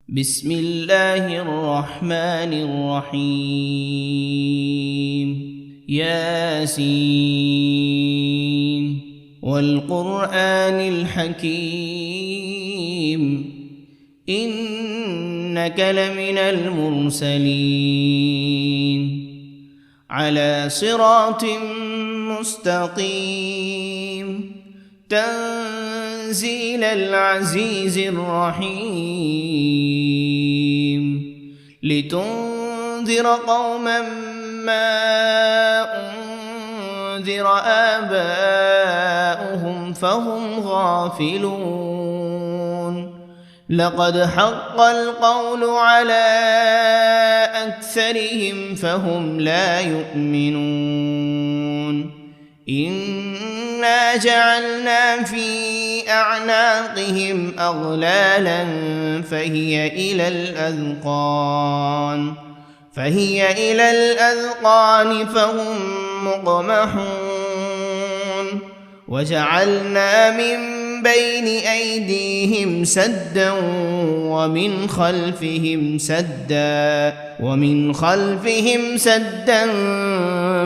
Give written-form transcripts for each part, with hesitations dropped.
بسم الله الرحمن الرحيم ياسين والقرآن الحكيم إنك لمن المرسلين على صراط مستقيم تنزيل العزيز الرحيم لتنذر قوما ما أنذر آباؤهم فهم غافلون لقد حق القول على أكثرهم فهم لا يؤمنون إنا جعلنا في أعناقهم أغلالا فهي إلى الأذقان فهم مقمحون وجعلنا من بين أيديهم سدا ومن خلفهم سدا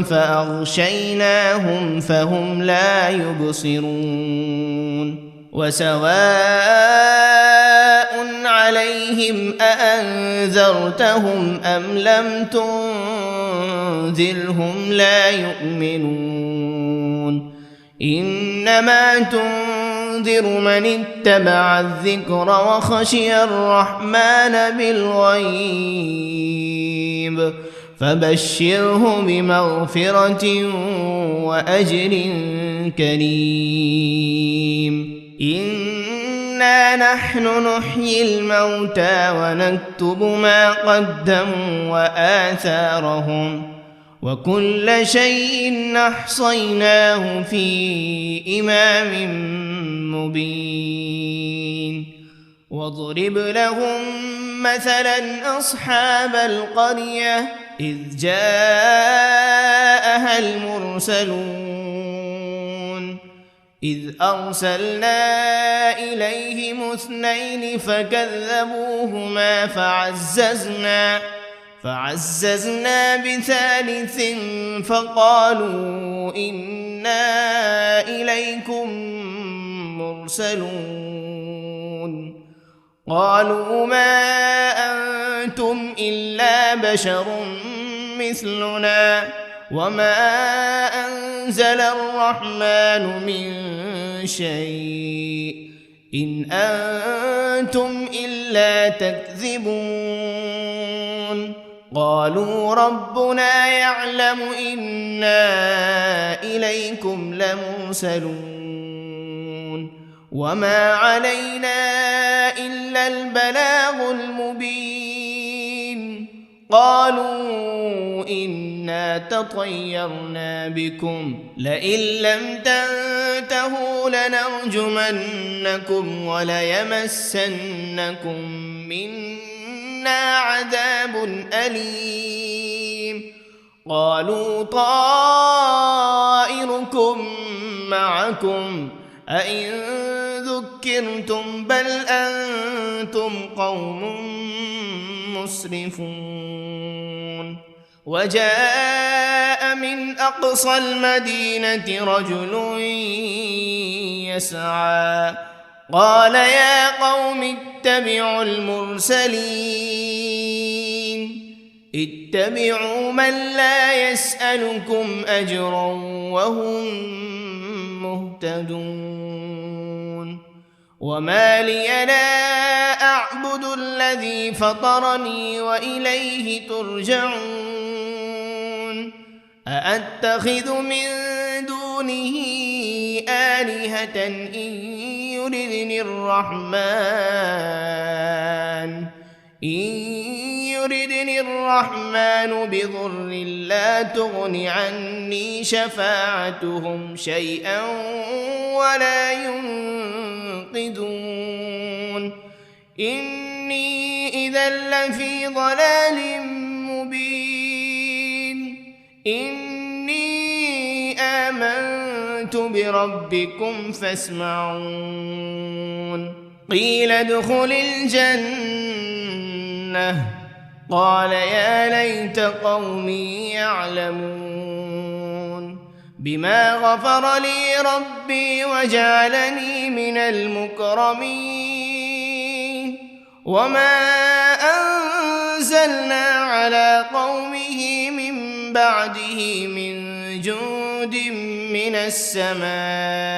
فأغشيناهم فهم لا يبصرون وسواء عليهم أأنذرتهم أم لم تنذرهم لا يؤمنون إنما تنذر من اتبع الذكر وخشي الرحمن بالغيب فبشره بمغفرة وأجر كريم إنا نحن نحيي الموتى ونكتب ما قدموا وآثارهم وكل شيء أحصيناه في إمام مبين واضرب لهم مثلا أصحاب القرية إذ جاءها المرسلون إذ أرسلنا إليهم 2 فكذبوهما فعززنا بثالث فقالوا إنا إليكم مرسلون قالوا ما أنتم إلا بشر مثلنا وما أنزل الرحمن من شيء إن أنتم إلا تكذبون قالوا ربنا يعلم إنا إليكم لمرسلون وما علينا إلا البلاغ المبين قالوا إنا تطيرنا بكم لئن لم تنتهوا لنرجمنكم وليمسنكم منا عذاب أليم قالوا طائركم معكم أئن ذكرتم بل أنتم قوم مسرفون وجاء من أقصى المدينة رجل يسعى قال يا قوم اتبعوا المرسلين اتبعوا من لا يسألكم أجرا وهم مهتدون وما لي لا أعبد الذي فطرني وإليه ترجعون أأتخذ من دونه آلهة إن يردني الرحمن بضر لا تغن عني شفاعتهم شيئا ولا ينقذون إني إذا لفي ضلال مبين إني آمنت بربكم فاسمعون قيل ادخل الجنة لأغوينه قال يا ليت قومي يعلمون بما غفر لي ربي وجعلني من المكرمين وما أنزلنا على قومه من بعده من جند من السماء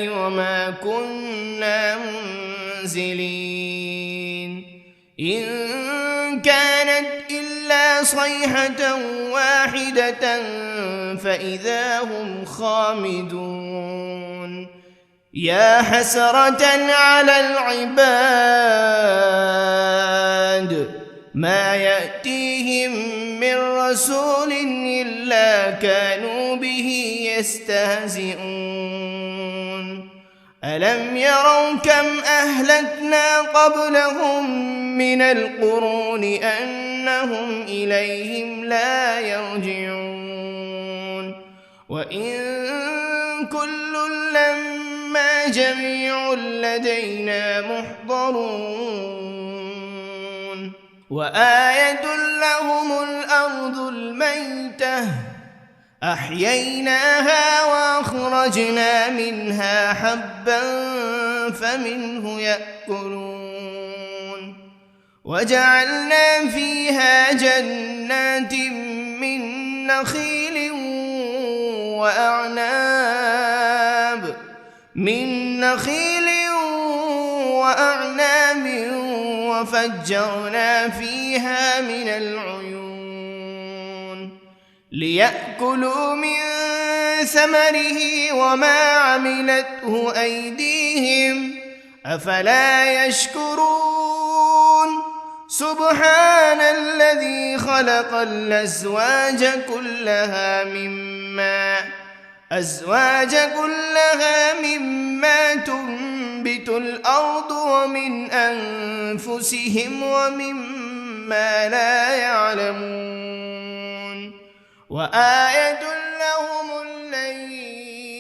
وما كنا منزلين إن كانت إلا صيحة واحدة فإذا هم خامدون يا حسرة على العباد ما يأتيهم من رسول إلا كانوا به يستهزئون ألم يروا كم أهلكنا قبلهم من القرون أنهم إليهم لا يرجعون وإن كل لما جميع لدينا محضرون وآية لهم الأرض الميتة أحييناها وأخرجنا منها حبا فمنه يأكلون وجعلنا فيها جنات من نخيل وأعناب وفجرنا فيها من العيون ليأكلوا من ثمره وما عملته أيديهم أفلا يشكرون سبحان الذي خلق الأزواج كلها مما تنبت الأرض ومن أنفسهم ومما لا يعلمون وآية لهم الليل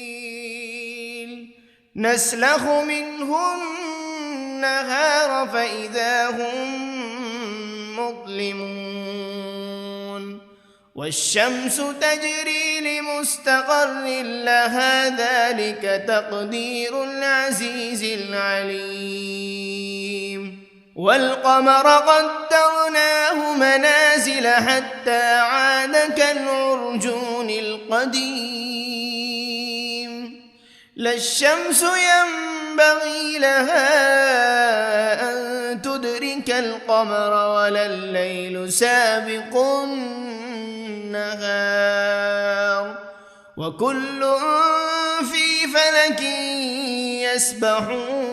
نسلخ منه النهار فإذا هم مظلمون والشمس تجري لمستقر لها ذلك تقدير العزيز العليم والقمر قدرناه منازل حتى عاد كالعرجون القديم لا الشمس ينبغي لها أن تدرك القمر ولا الليل سابق النهار وكل في فلك يسبحون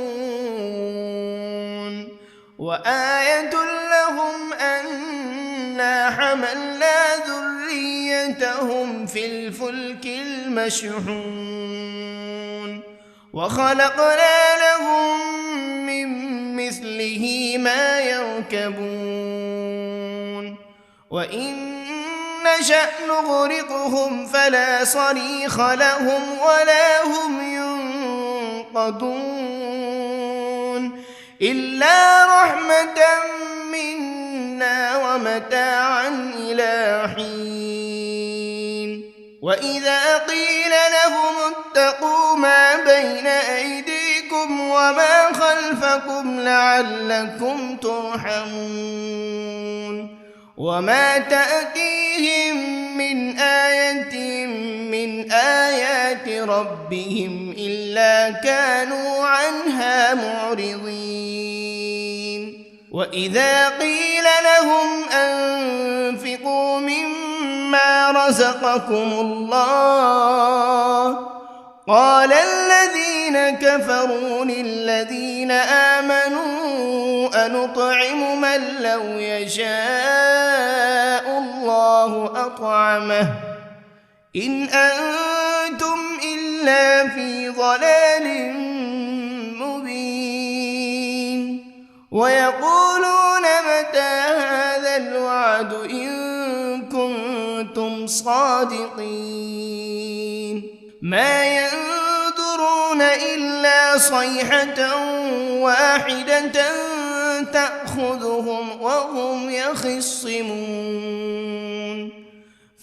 وآية لهم أنا حملنا ذريتهم في الفلك المشحون وخلقنا لهم من مثله ما يركبون وإن نشأ نغرقهم فلا صريخ لهم ولا هم ينقذون إلا رحمة منا ومتاعا إلى حين وإذا قيل لهم اتقوا ما بين أيديكم وما خلفكم لعلكم ترحمون وما تأتيهم من آية من آيات ربهم إلا كانوا عنها معرضين وإذا قيل لهم أنفقوا مما رزقكم الله قال الذين كفروا للذين آمنوا أنطعم من لو يشاء الله أطعمه إن أنتم إلا في ضلال مبين ويقولون متى هذا الوعد إن كنتم صادقين ما ينظرون إلا صيحة واحدة تأخذهم وهم يخصمون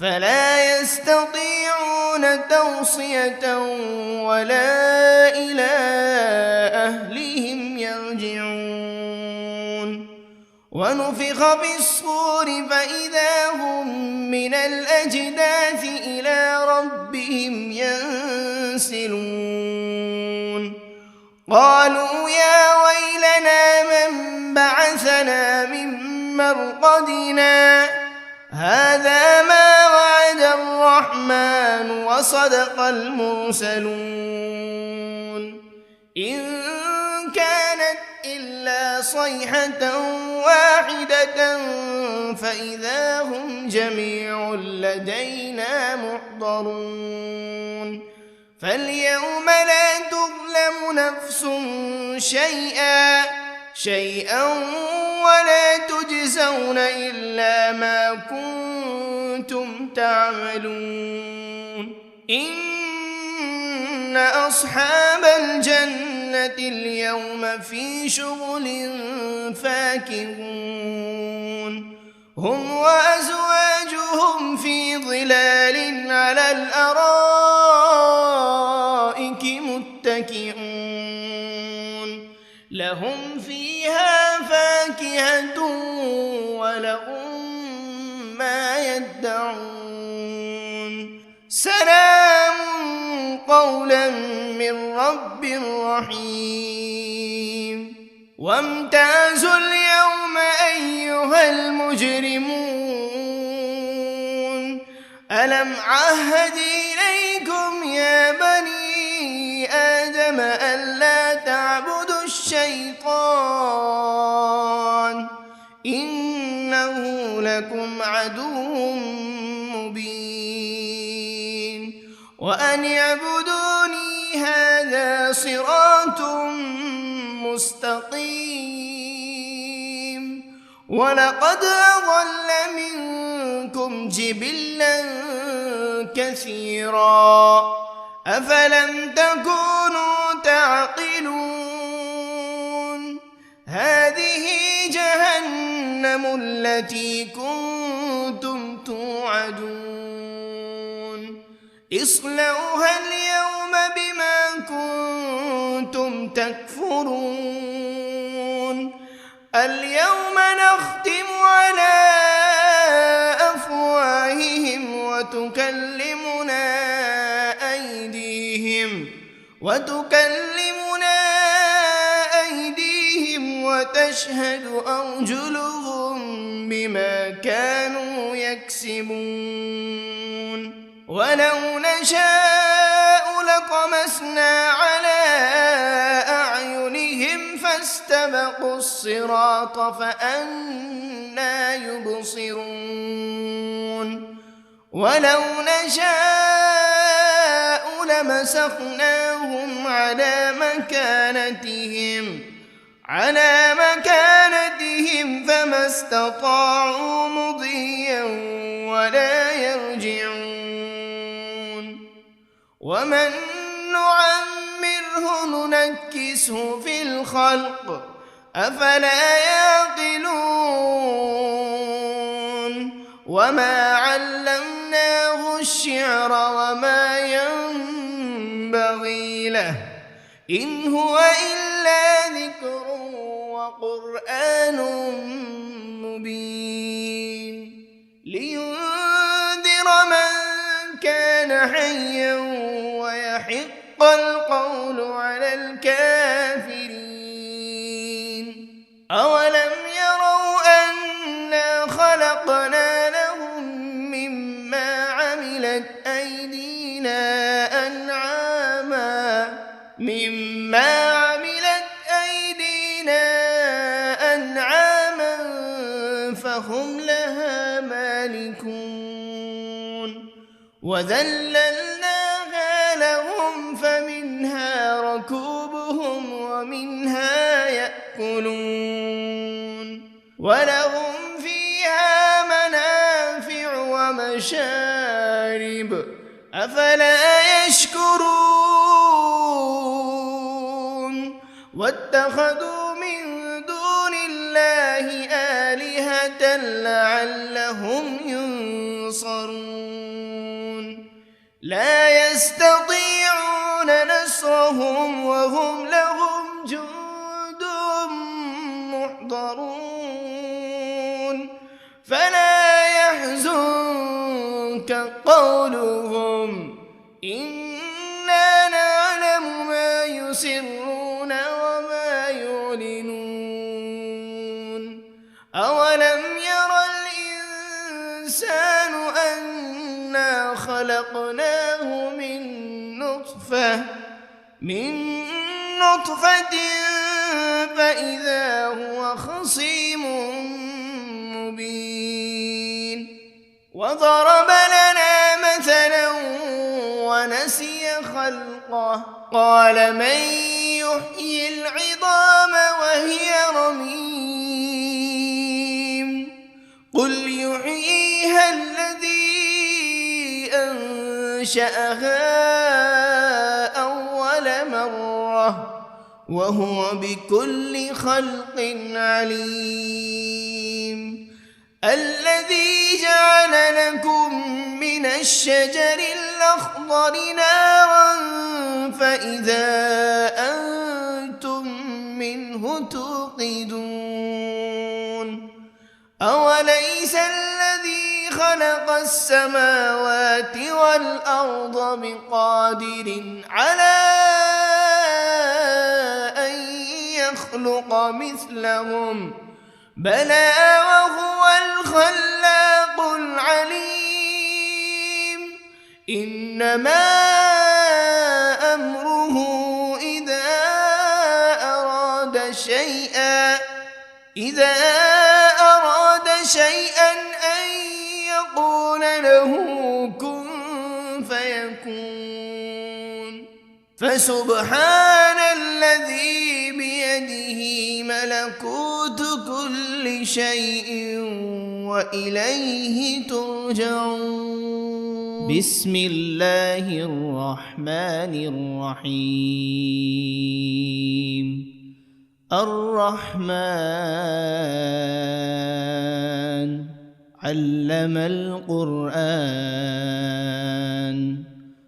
فلا يستطيعون توصية ولا إلى أهلهم يرجعون ونفخ في الصور فإذا هم من الأجداث إلى ربهم ينسلون قالوا يا ويلنا من بعثنا من مرقدنا هذا ما وعد الرحمن وصدق المرسلون إن كانت إلا صيحة واحدة فإذا هم جميع لدينا محضرون فاليوم لا تظلم نفس شيئا ولا تجزون إلا ما كنتم تعملون إن أصحاب الجنة اليوم في شغل فاكهون هم وأزواجهم في ظلال على الأرائك متكئون لهم فيها فاكهة ولهم ما يدعون سلام قولا من رب رحيم وامتازوا اليوم أيها المجرمون ألم عهد إليكم يا بني آدم ألا تعبدوا الشيطان إنه لكم عدو مبين وأن اعبدوني هذا صراط مستقيم ولقد أضل منكم جبلا كثيرا أفلم تكونوا تعقلون هذه جهنم التي كنتم توعدون اصلوها اليوم بما كنتم تكفرون اليوم نختم على أفواههم وتكلمنا أيديهم وتشهد أرجلهم بما كانوا يكسبون ولو نشاء لطمسنا على أعينهم فاستبقوا الصراط فأنى يبصرون ولو نشاء لمسخناهم على مكانتهم فما استطاعوا مضيا ولا يرجعون ومن نعمره ننكسه في الخلق أفلا يعقلون وما علمناه الشعر وما ينبغي له إن هو إلا ذكر وقرآن مبين لينذر من كان حيا ويحق القول على الكافرين أولم يروا أنا خلقنا لهم مما عملت أيدينا أنعاما فهم لها مالكون وذللناها لهم فمنها ركوبهم ومنها يأكلون ولهم فيها منافع ومشارب أفلا يشكرون واتخذوا من دون الله آلهة لعلهم ينصرون لا يستطيعون نصرهم وهم لهم جند محضرون فلا يحزنك قولهم إنا نعلم ما يسرون وما يعلنون أولم ير الإنسان أنا خلقناه من نطفة فإذا هو خصيم مبين وضرب لنا مثلا ونسي خلقه قال من يحيي العظام وهي رميم قل يحييها الذي أنشأها أول مرة وهو بكل خلق عليم الذي جعل لكم من الشجر الأخضر نارا فإذا أنتم منه توقدون أوليس الذي خلق السماوات والأرض بقادر على أن يخلق مثلهم بلى وهو الخلاق العليم إنما أمره إذا أراد شيئا أن يقول له كن فيكون فسبحان الذي بيده ملكوت كل شيء وإليه ترجعون بسم الله الرحمن الرحيم الرحمن علم القرآن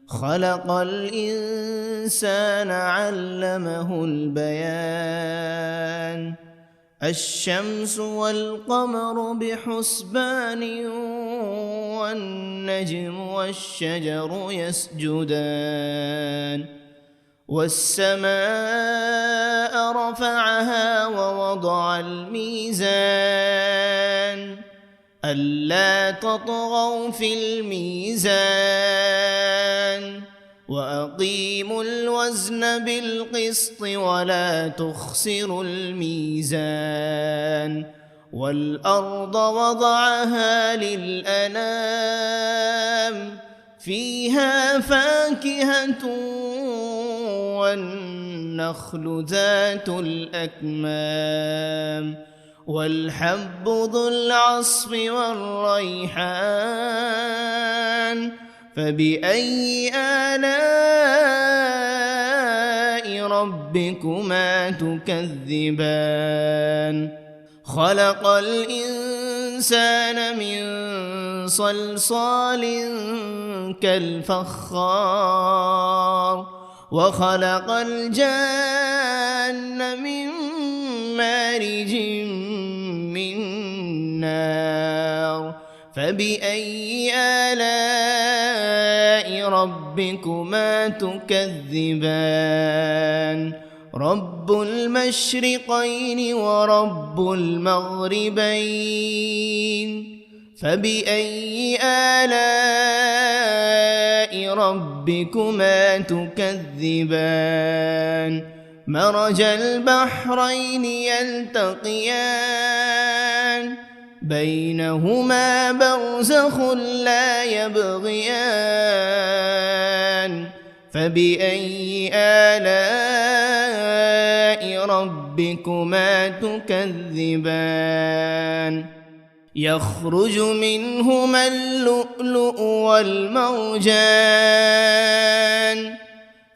خلق الإنسان علمه البيان الشمس والقمر بحسبان والنجم والشجر يسجدان والسماء رفعها ووضع الميزان ألا تطغوا في الميزان وأقيموا الوزن بالقسط ولا تخسروا الميزان والأرض وضعها للأنام فيها فاكهة والنخل ذات الأكمام والحب ذو العصف والريحان فبأي آلاء ربكما تكذبان خلق الإنسان من صلصال كالفخار وخلق الجان من مارج من نار فبأي آلاء ربكما تكذبان رب المشرقين ورب المغربين فبأي آلاء ربكما تكذبان مرج البحرين يلتقيان بينهما برزخ لا يبغيان فبأي آلاء ربكما تكذبان يخرج منهما اللؤلؤ والمرجان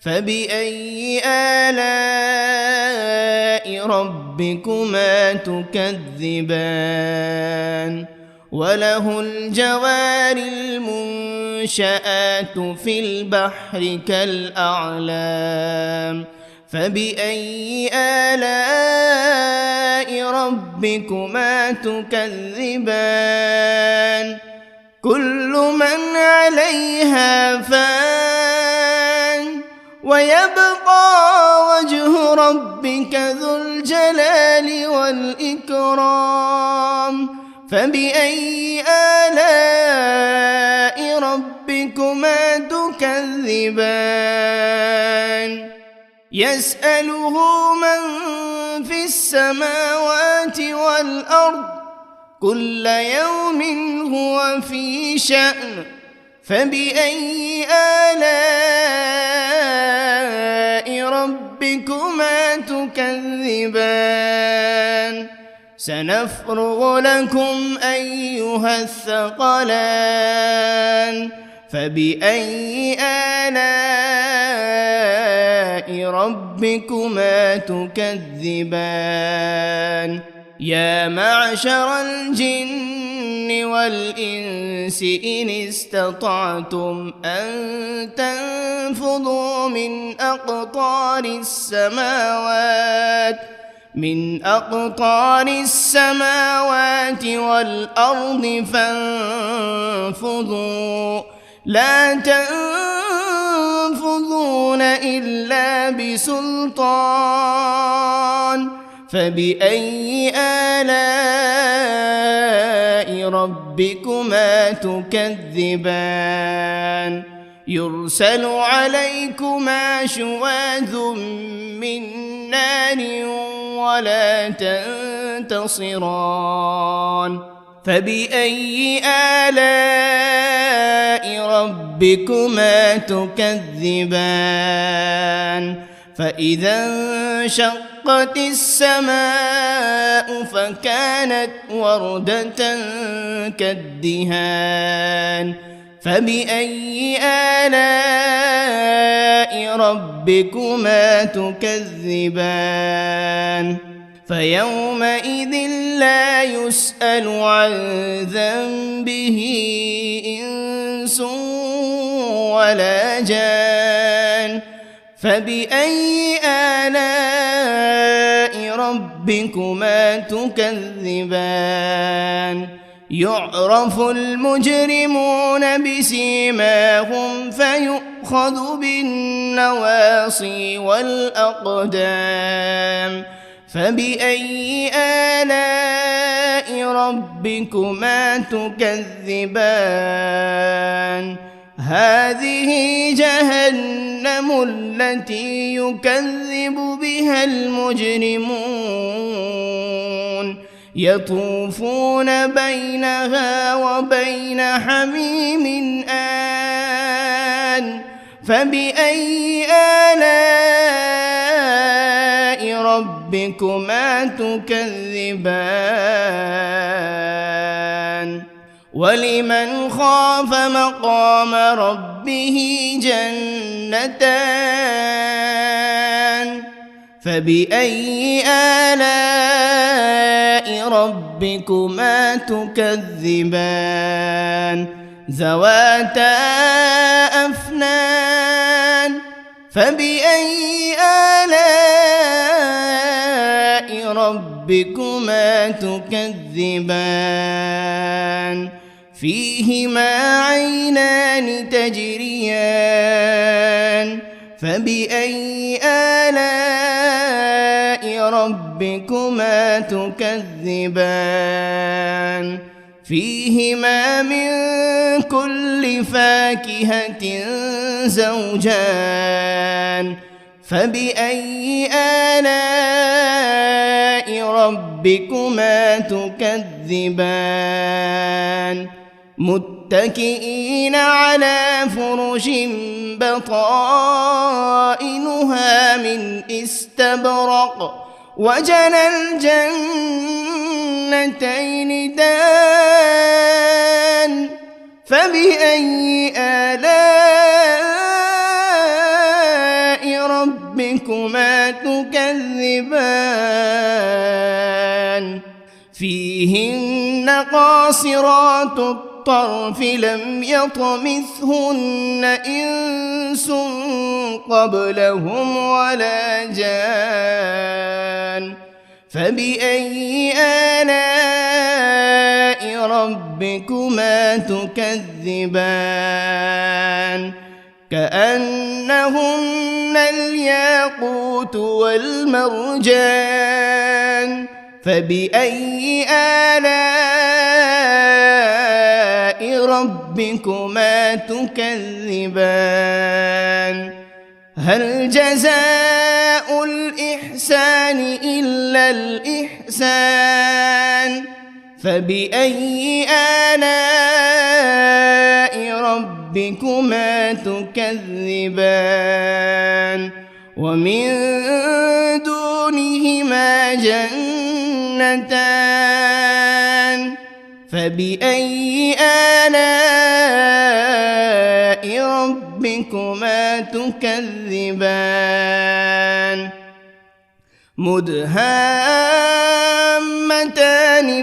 فبأي آلاء ربكما تكذبان وله الجوار المنشآت في البحر كالأعلام فبأي آلاء ربكما تكذبان كل من عليها فان ويبقى وجه ربك ذو الجلال والإكرام فبأي آلاء ربكما تكذبان يسأله من في السماوات والأرض كل يوم هو في شأن فبأي آلاء ربكما تكذبان سنفرغ لكم أيها الثقلان فبأي آلاء ربكما تكذبان يا معشر الجن والإنس إن استطعتم أن تنفذوا من أقطار السماوات والأرض فانفذوا لا تنفذون إلا بسلطان فبأي آلاء ربكما تكذبان يرسل عليكما شواذ من نار ولا تنتصران فبأي آلاء ربكما تكذبان فإذا انشقت السماء فكانت وردة كالدهان فبأي آلاء ربكما تكذبان فيومئذ لا يسأل عن ذنبه إنس ولا جان فبأي آلاء ربكما تكذبان يعرف المجرمون بسيماهم فيؤخذ بالنواصي والأقدام فبأي آلاء ربكما تكذبان هذه جهنم التي يكذب بها المجرمون يطوفون بينها وبين حميم آن فبأي آلاء ربكما تكذبان ولمن خاف مقام ربه جنتان فبأي آلاء ربكما تكذبان ذواتا أفنان فبأي آلاء ربكما تكذبان فيهما عينان تجريان فبأي آلاء ربكما تكذبان فيهما من كل فاكهة زوجان فبأي آلاء ربكما تكذبان متكئين على فرش بطائنها من استبرق وجنى الجنتين دان فبأي آلاء ربكما ربكما تكذبان فيهن قاصرات الطرف لم يطمثهن إنس قبلهم ولا جان فبأي آلاء ربكما تكذبان كأنهن الياقوت والمرجان فبأي آلاء ربكما تكذبان هل جزاء الإحسان إلا الإحسان فبأي آلاء ربكما تكذبان ومن دونهما جنتان فبأي آلاء ربكما تكذبان مدهامتان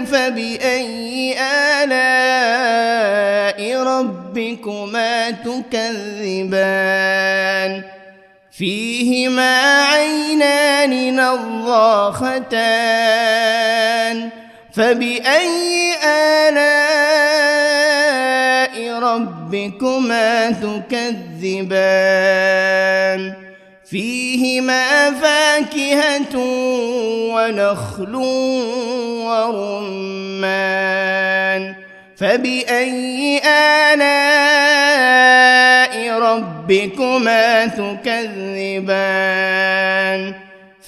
فبأي آلاء ربكما تكذبان فيهما عينان نضاختان فبأي آلاء ربكما تكذبان فيهما فاكهة ونخل ورمان فبأي آلاء ربكما تكذبان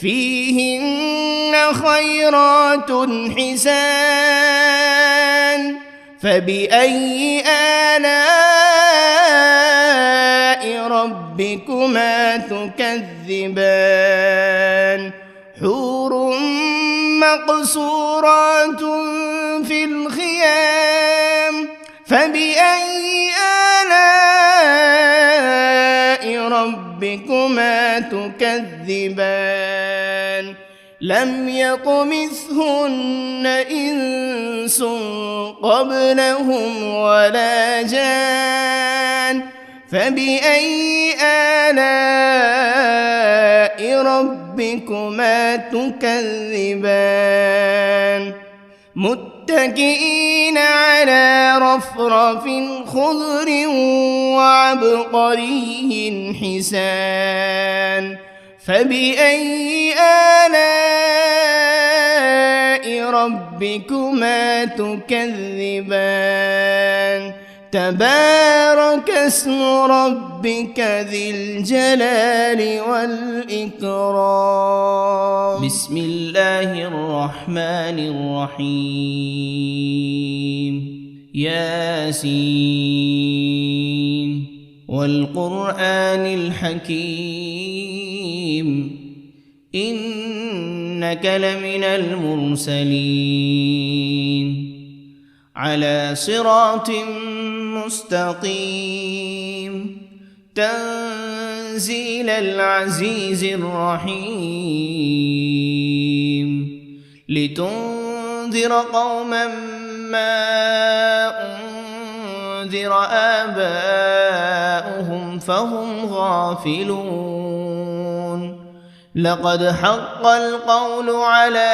فيهن خيرات حسان فبأي آلاء ربكما تكذبان حور مقصورات في الخيام فبأي آلاء ربكما تكذبان لم يطمثهن إنس قبلهم ولا جان فبأي آلاء ربكما تكذبان متكئين على رفرف خضر وعبقري حسان فبأي آلاء ربكما تكذبان تبارك اسم ربك ذي الجلال والإكرام بسم الله الرحمن الرحيم ياسين والقرآن الحكيم إنك لمن المرسلين على صراط مستقيم تنزيل العزيز الرحيم لتنذر قوما ما أنذر آباؤهم فهم غافلون لقد حق القول على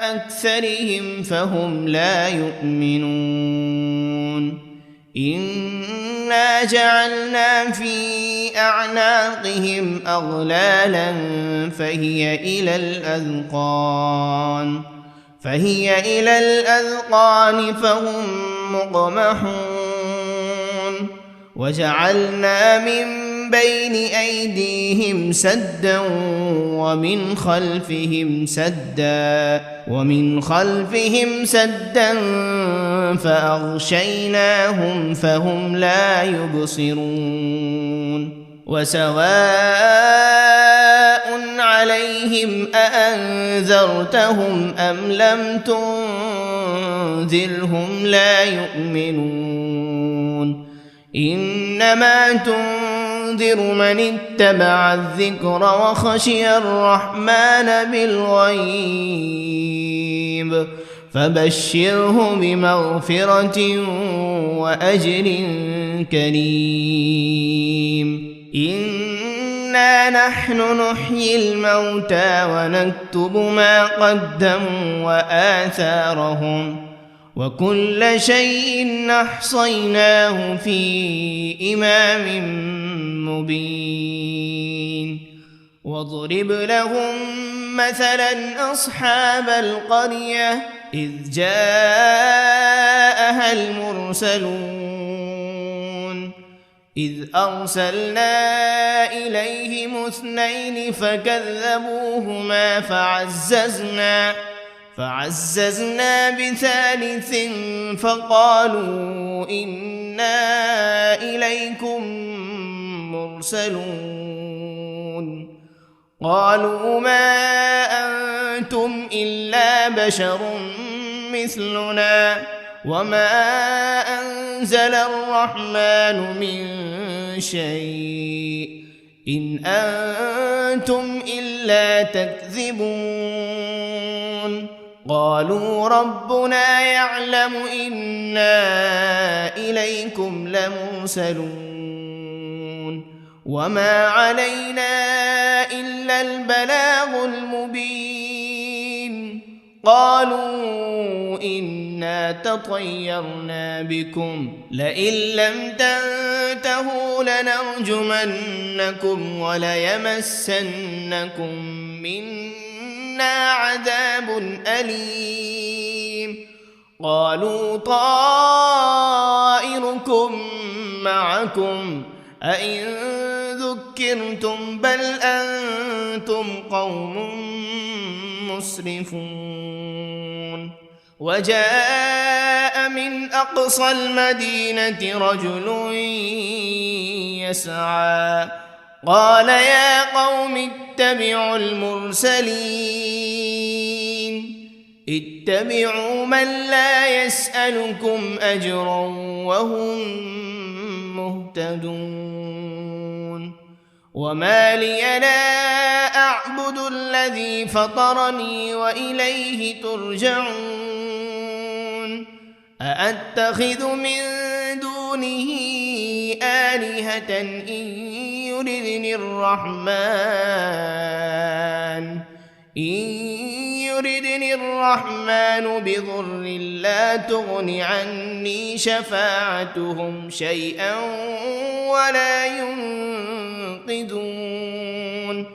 أكثرهم فهم لا يؤمنون إنا جعلنا في أعناقهم أغلالا فهي إلى الأذقان فهم مقمحون وجعلنا من بين أيديهم سدا ومن خلفهم سدا فأغشيناهم فهم لا يبصرون وسواء عليهم أأنذرتهم أم لم تنذرهم لا يؤمنون إنما تنذر تنذر من اتبع الذكر وخشي الرحمن بالغيب فبشره بمغفرة وأجر كريم إنا نحن نحيي الموتى ونكتب ما قدموا وآثارهم وكل شيء أحصيناه في إمام مبين واضرب لهم مثلا أصحاب القرية إذ جاءها المرسلون إذ أرسلنا إليهم 2 فكذبوهما فعززنا بثالث فقالوا إنا إليكم مرسلون قالوا ما أنتم إلا بشر مثلنا وما أنزل الرحمن من شيء إن أنتم إلا تكذبون قالوا ربنا يعلم إنا إليكم لمرسلون وما علينا إلا البلاغ المبين قالوا إنا تطيرنا بكم لئن لم تنتهوا لنرجمنكم وليمسنكم منا عذاب أليم قالوا طائركم معكم أئن ذكرتم بل أنتم قوم مسرفون وجاء من أقصى المدينة رجل يسعى قال يا قوم اتبعوا المرسلين اتبعوا من لا يسألكم أجرا وهم مهتدون وما لي لا أعبد الذي فطرني وإليه ترجعون أأتخذ من دونه آلهة إن يردني الرحمن بضر لا تغن عني شفاعتهم شيئا ولا ينقذون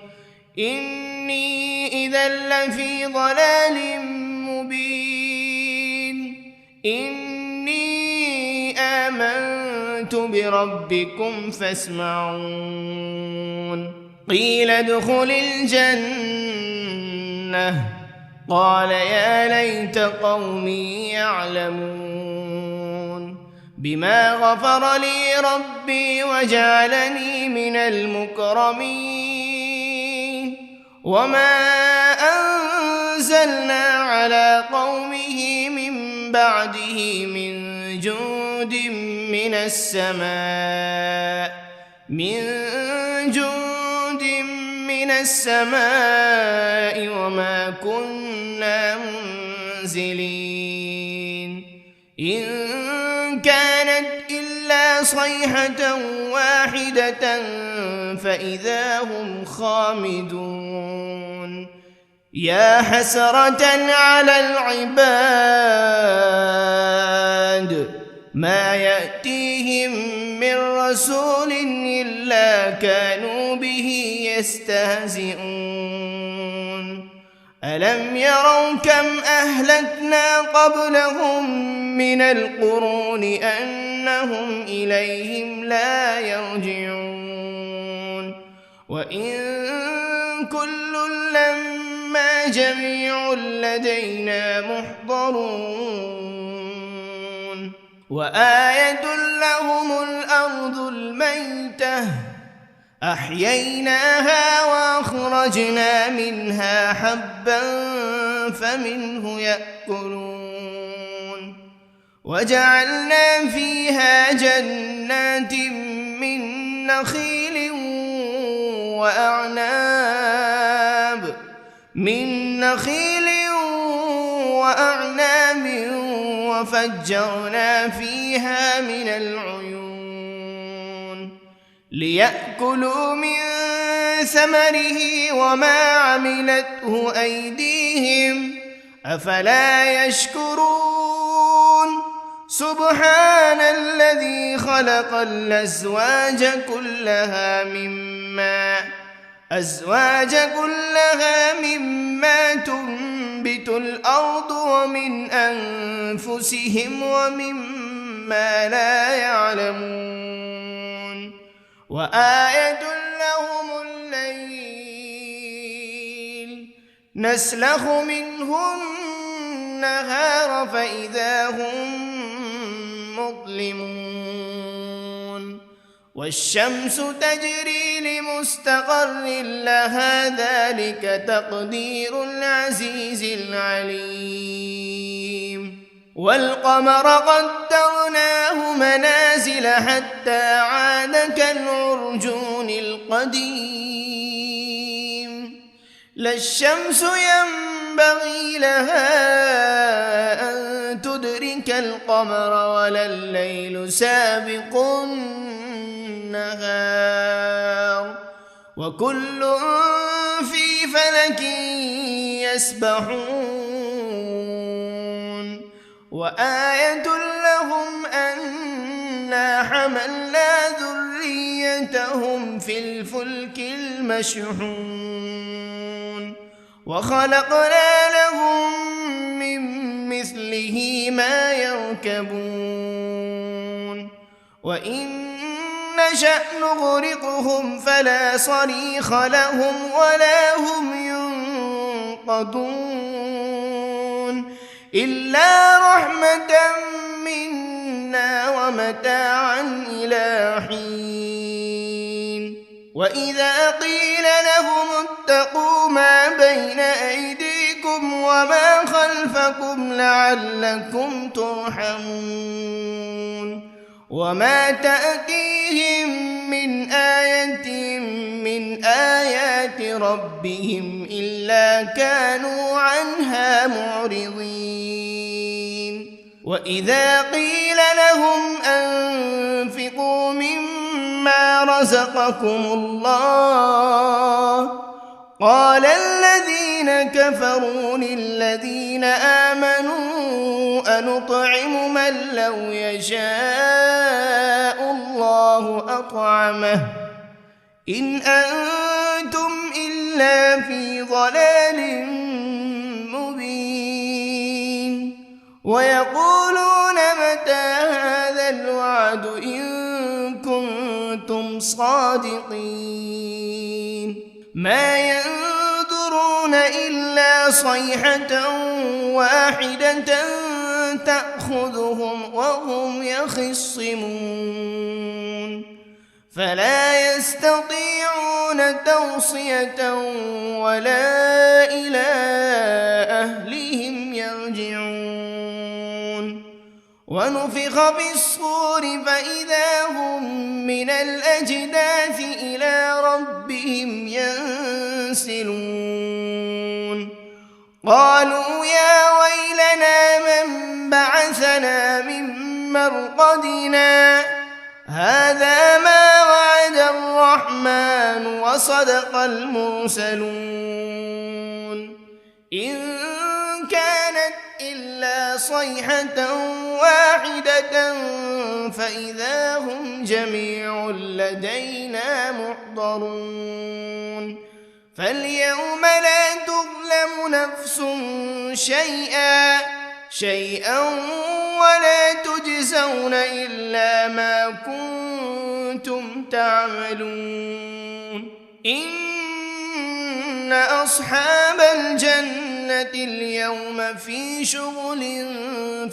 إني إذا لفي ضلال مبين إني آمنت بربكم فاسمعون قيل ادخل الجنة قال يا ليت قومي يعلمون بما غفر لي ربي وجعلني من المكرمين وما أنزلنا على قومه من بعده من جند من السماء وما كنا منزلين إن كانت إلا صيحة واحدة فإذا هم خامدون يا حسرة على العباد ما يأتيهم من رسول إلا كانوا به يستهزئون ألم يروا كم أهلكنا قبلهم من القرون أنهم إليهم لا يرجعون وإن كل لما جميع لدينا محضرون وآية لهم الأرض الميتة أحييناها وأخرجنا منها حبا فمنه يأكلون وجعلنا فيها جنات من نخيل وأعناب من نخيل وأعناب وفجرنا فيها من العيون ليأكلوا من ثمره وما عملته أيديهم أفلا يشكرون سبحان الذي خلق الأزواج كلها مما تنبت الأرض ومن أنفسهم ومما لا يعلمون وآية لهم الليل نسلخ منه النهار فإذا هم مظلمون والشمس تجري لمستقر لها ذلك تقدير العزيز العليم والقمر قدرناه منازل حتى عاد كالعرجون القديم لا الشمس ينبغي لها أن تدرك القمر ولا الليل سابق النهار وكل في فلك يسبحون وآية لهم أنا حملنا ذريتهم في الفلك المشحون وخلقنا لهم من مثله ما يركبون وإن نشأ نغرقهم فلا صريخ لهم ولا هم ينقذون إلا رحمة منا ومتاعا إلى حين وإذا قيل لهم اتقوا ما بين أيديكم وما خلفكم لعلكم ترحمون وما تأتيهم من آية من آيات ربهم إلا كانوا عنها معرضين وإذا قيل لهم أنفقوا مما رزقكم الله قال الذين كفروا للذين آمنوا أنطعم من لو يشاء الله أطعمه إن أنتم إلا في ضلال مبين ويقولون متى هذا الوعد إن كنتم صادقين ما ينظرون إلا صيحة واحدة تأخذهم وهم يخصمون فلا يستطيعون توصية ولا إلى أهلهم يرجعون ونفخ بالصور فإذا هم من الأجداث إلى ربهم ينسلون قالوا يا ويلنا من بعثنا من مرقدنا هذا ما وعد الرحمن وصدق المرسلون إن كانت إلا صيحة واحدة فإذا هم جميع لدينا محضرون فاليوم لا تظلم نفس شيئا ولا تجزون إلا ما كنتم تعملون إن أصحاب الجنة اليوم في شغل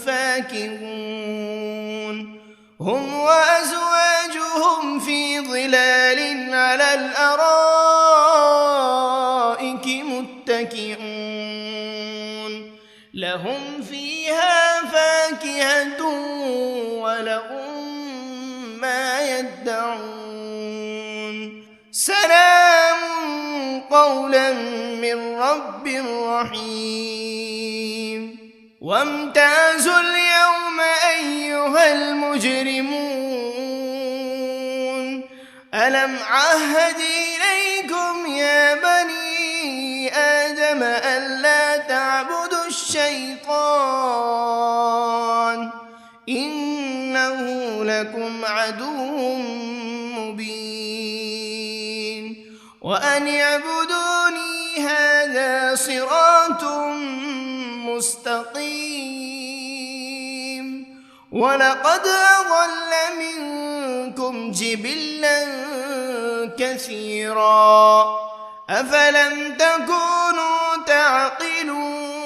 فاكهون هم وأزواجهم في ظلال على الأرائك متكئون لهم فيها فاكهة ولهم ما يدعون سلام قولا من رب رحيم وامتازوا اليوم أيها المجرمون ألم عهد إليكم يا بني آدم ألا تعبدوا الشيطان إنه لكم عدو مبين وأن اعبدوني هذا صراط مستقيم ولقد أضل منكم جبلا كثيرا أفلم تكونوا تعقلون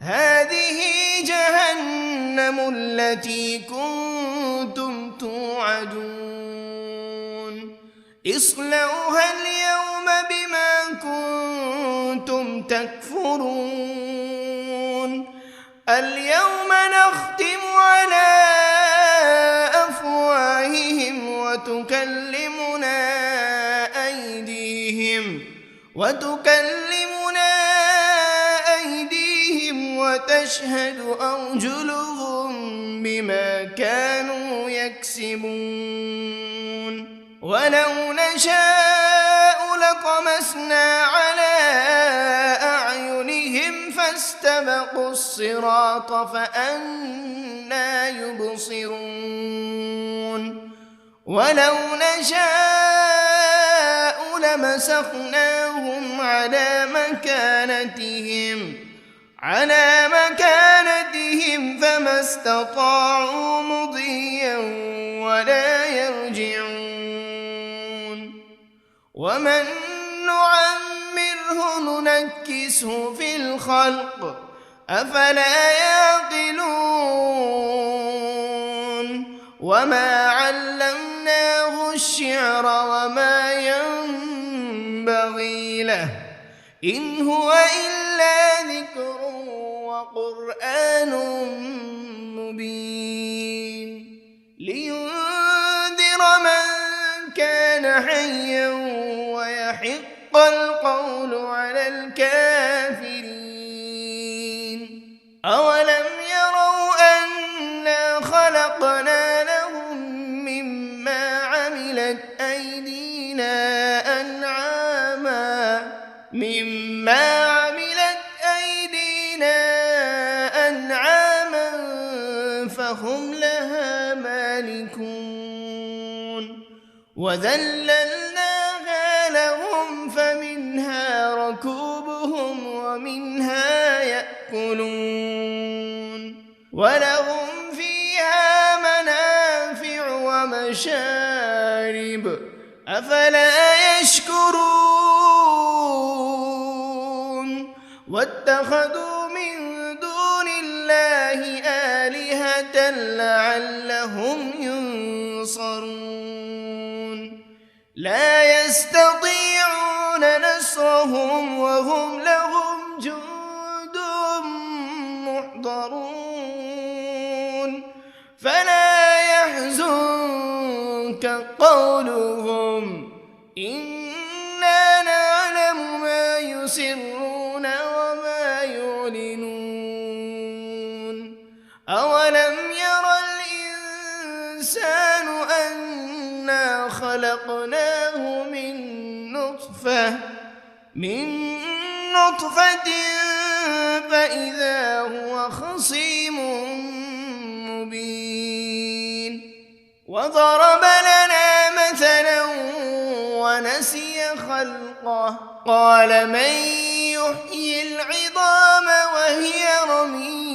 هذه جهنم التي كنتم توعدون اصلوها اليوم بما كنتم تكفرون اليوم نختم على أفواههم وتكلمنا أيديهم وتشهد أرجلهم بما كانوا يكسبون ولو نشاء لطمسنا على أعينهم فاستبقوا الصراط فأنى يبصرون ولو نشاء لمسخناهم على مكانتهم فما استطاعوا مضيا ولا يرجعون ومن نعمره ننكسه في الخلق أفلا يعقلون وما علمناه الشعر وما ينبغي له إن هو إلا ذكر وقرآن مبين لينذر من كان حيا ويحق القول على الكافرين أولم يروا أنا خلقنا لهم مما عملت أيدينا أنعاما فهم لها مالكون وذللناها لهم فمنها ركوبهم ومنها يأكلون ولهم فيها منافع ومشارب أفلا يشكرون واتخذوا من دون الله آلهة لعلهم ينصرون لا يستطيعون نصرهم وهم لهم جند محضرون فلا يحزنك قولهم إنا نعلم ما يسرون وما يعلنون أولم ير الإنسان أنا خلقناه من نطفة فإذا هو خصيم مبين وضرب لنا مثلا ونسي خلقه قال من يحيي العظام وهي رميم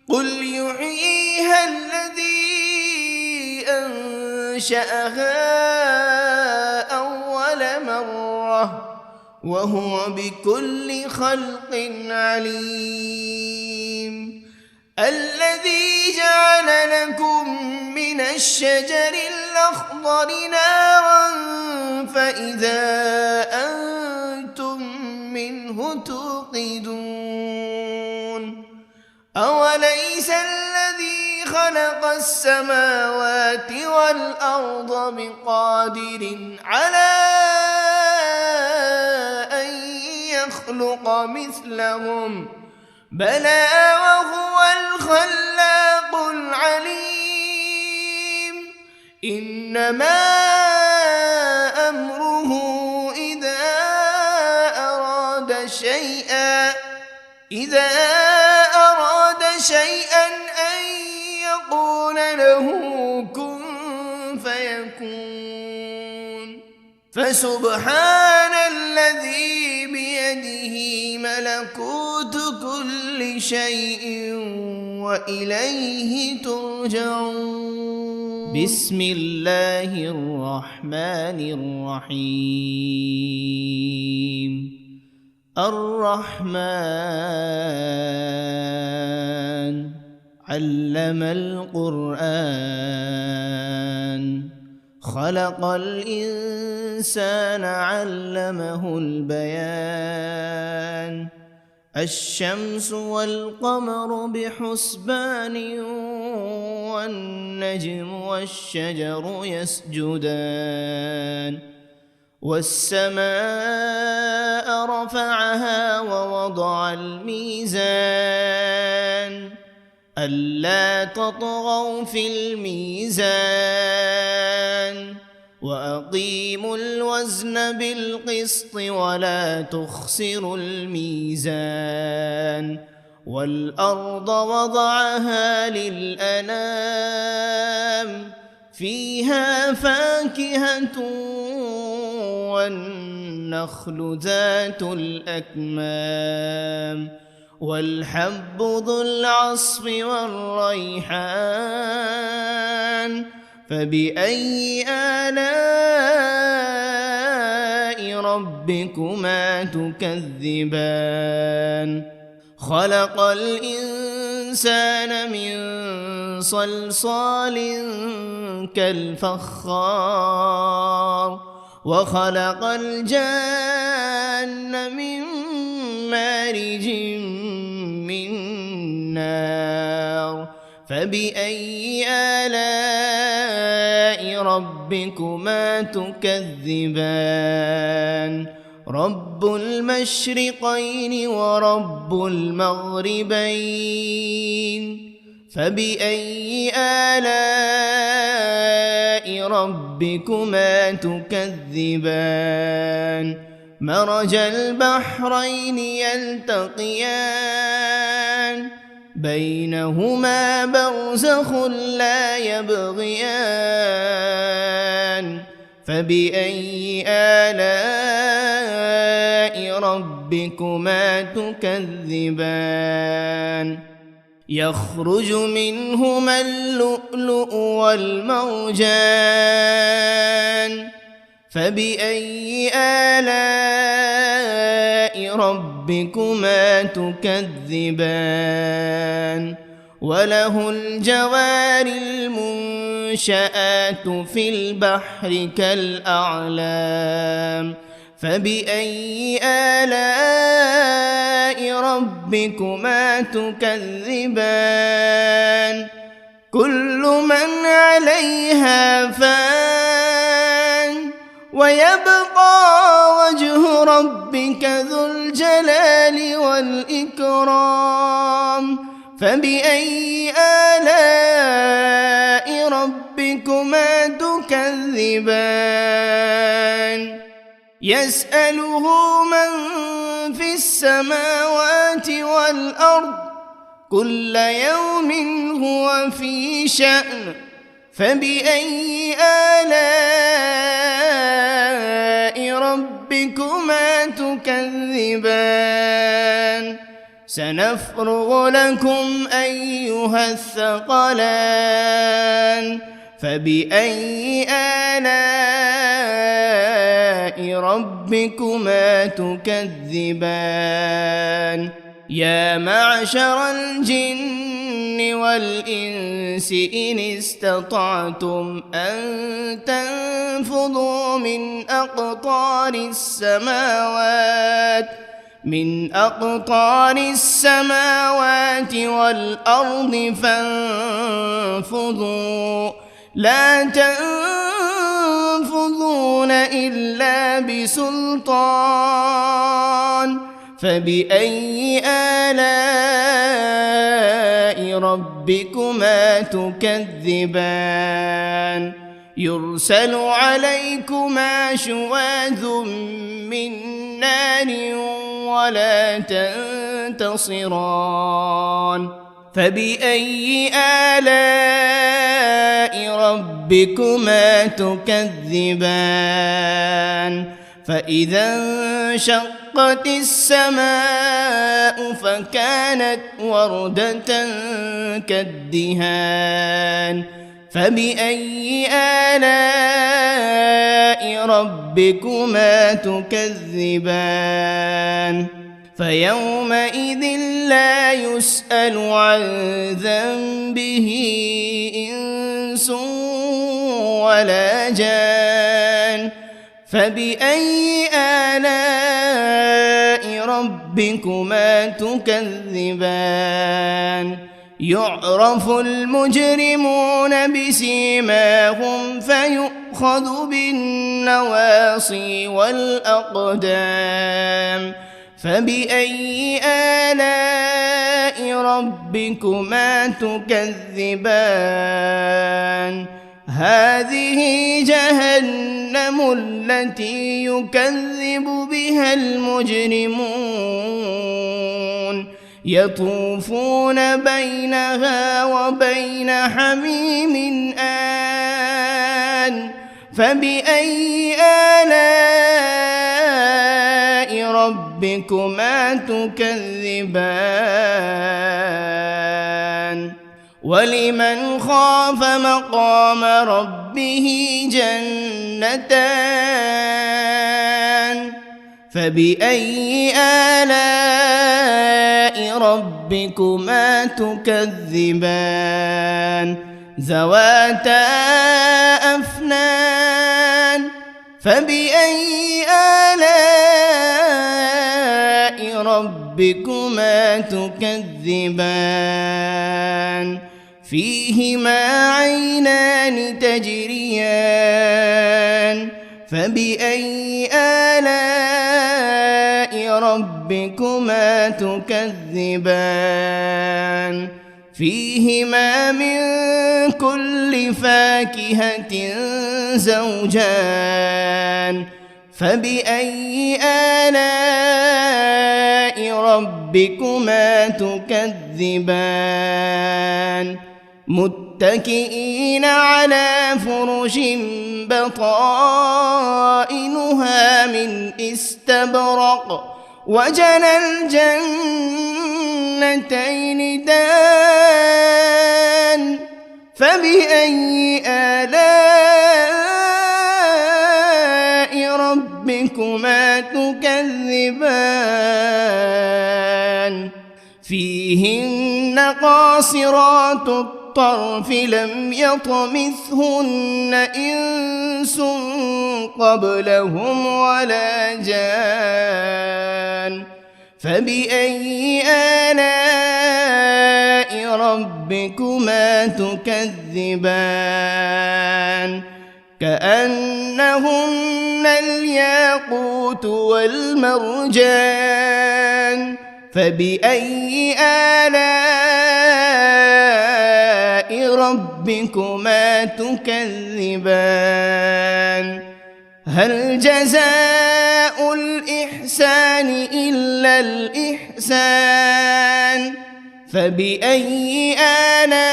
قل يحييها الذي أنشأها أول مرة وهو بكل خلق عليم الذي جعل لكم من الشجر الأخضر نارا فإذا أنتم منه توقدون أوليس الذي خلق خلق السماوات والأرض بقادر على أن يخلق مثلهم بلى وهو الخلاق العليم إنما أمره إذا أراد شيئا أن يقول له كن فيكون فسبحان الذي بيده ملكوت كل شيء وإليه ترجعون بسم الله الرحمن الرحيم الرحمن علم القرآن خلق الإنسان علمه البيان الشمس والقمر بحسبان والنجم والشجر يسجدان والسماء رفعها ووضع الميزان ألا تطغوا في الميزان وأقيموا الوزن بالقسط ولا تخسروا الميزان والأرض وضعها للأنام فيها فاكهة والنخل ذات الأكمام والحب ذو العصف والريحان فبأي آلاء ربكما تكذبان خلق الإنسان من صلصال كالفخار وخلق الجان من مارج من نار فبأي آلاء ربكما تكذبان رب المشرقين ورب المغربين فبأي آلاء ربكما تكذبان مرج البحرين يلتقيان بينهما برزخ لا يبغيان فبأي آلاء ربكما تكذبان يخرج منهما اللؤلؤ والمرجان فبأي آلاء ربكما تكذبان وله الجوار المنشآت في البحر كالأعلام فبأي آلاء ربكما تكذبان كل من عليها فان ويبقى وجه ربك ذو الجلال والإكرام فبأي آلاء ربكما تكذبان يسأله من في السماوات والأرض كل يوم هو في شأن فبأي آلاء ربكما تكذبان سنفرغ لكم أيها الثقلان فبأي آلاء ربكما تكذبان يا معشر الجن والإنس إن استطعتم أن تنفذوا من أقطار السماوات من أقطار السماوات والأرض فانفضوا لا تنفذون إلا بسلطان فبأي آلاء ربكما تكذبان يرسل عليكما شواذ من نار ولا تنتصران فبأي آلاء ربكما تكذبان فإذا انشقت السماء فكانت وردة كالدهان فبأي آلاء ربكما تكذبان فيومئذ لا يسأل عن ذنبه إنس ولا جان فبأي آلاء ربكما تكذبان يعرف المجرمون بسيماهم فيؤخذ بالنواصي والأقدام فبأي آلاء ربكما تكذبان هذه جهنم التي يكذب بها المجرمون يطوفون بينها وبين حميم آن فبأي آلاء ربكما تكذبان ولمن خاف مقام ربه جنتان فبأي آلاء ربكما تكذبان ذواتا أفنان فبأي آلاء ربكما تكذبان فيهما عينان تجريان فبأي آلاء ربكما تكذبان فيهما من كل فاكهة زوجان فبأي آلاء ربكما تكذبان متكئين على فرش بطائنها من استبرق وجنى الجنتين دان فبأي آلاء ربكما تكذبان فيهن قاصرات الطرف لم يطمثهن إنس قبلهم ولا جان فبأي آلاء ربكما تكذبان كأنهن الياقوت والمرجان فبأي آلاء ربكما تكذبان هل جزاء الإحسان إلا الإحسان فبأي آلاء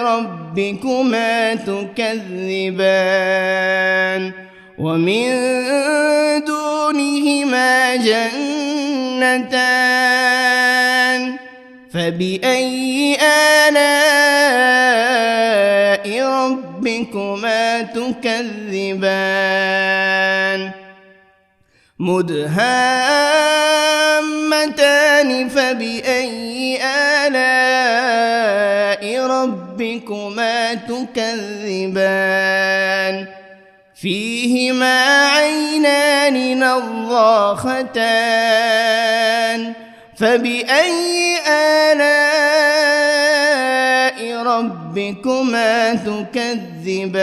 ربكما تكذبان ومن دونهما جنتان فبأي آلاء ربكما تكذبان مدهامتان فبأي آلاء ربكما تكذبان فيهما عينان نضاختان فبأي آلاء ربكما تكذبان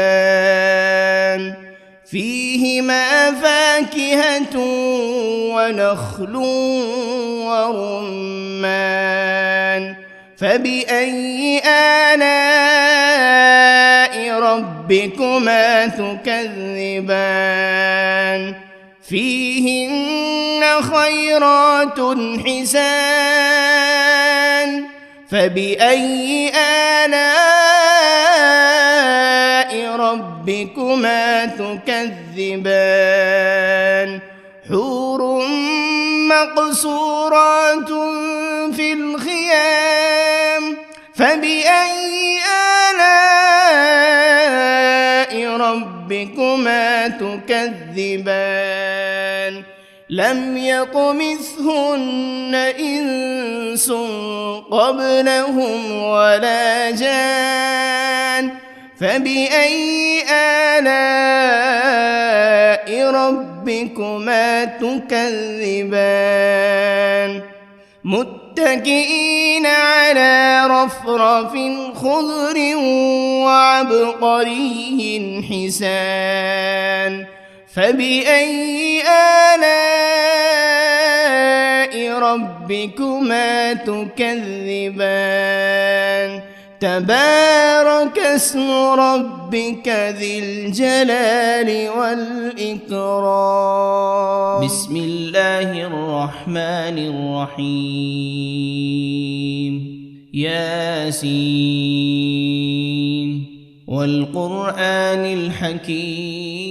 فيهما فاكهة ونخل ورمان فبأي آلاء ربكما تكذبان فيهن خيرات حسان فبأي آلاء ربكما تكذبان حور مقصورات في الخيام فبأي آلاء ربكما تكذبان لم يطمثهن إنس قبلهم ولا جان فبأي آلاء ربكما تكذبان متكئين على رفرف خضر وعبقري حسان فبأي آلاء ربكما تكذبان تبارك اسم ربك ذي الجلال والإكرام بسم الله الرحمن الرحيم ياسين والقرآن الحكيم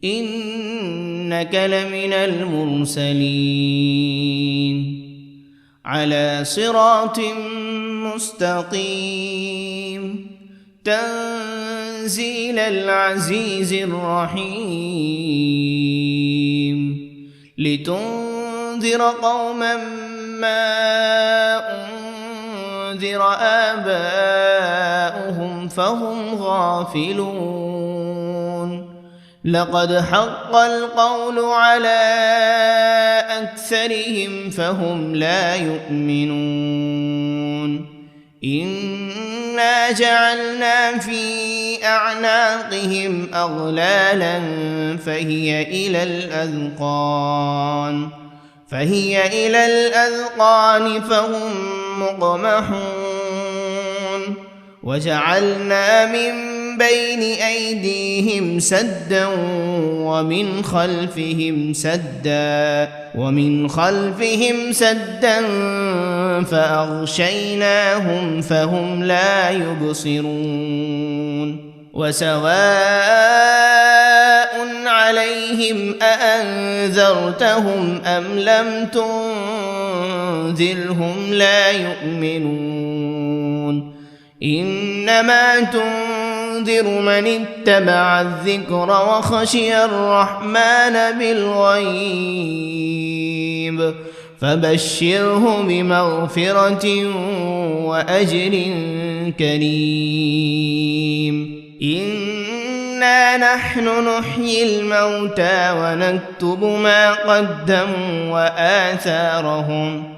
إنك لمن المرسلين على صراط مستقيم تنزيل العزيز الرحيم لتنذر قوما ما أنذر آباؤهم فهم غافلون لقد حق القول على أكثرهم فهم لا يؤمنون إنا جعلنا في أعناقهم أغلالا فهي إلى الأذقان فهم مقمحون وجعلنا من بين أيديهم سدا ومن خلفهم سدا فأغشيناهم فهم لا يبصرون وسواء عليهم أأنذرتهم أم لم تنذرهم لا يؤمنون إنما تنذر من اتبع الذكر وخشي الرحمن بالغيب فبشره بمغفرة وأجر كريم إنا نحن نحيي الموتى ونكتب ما قدموا وآثارهم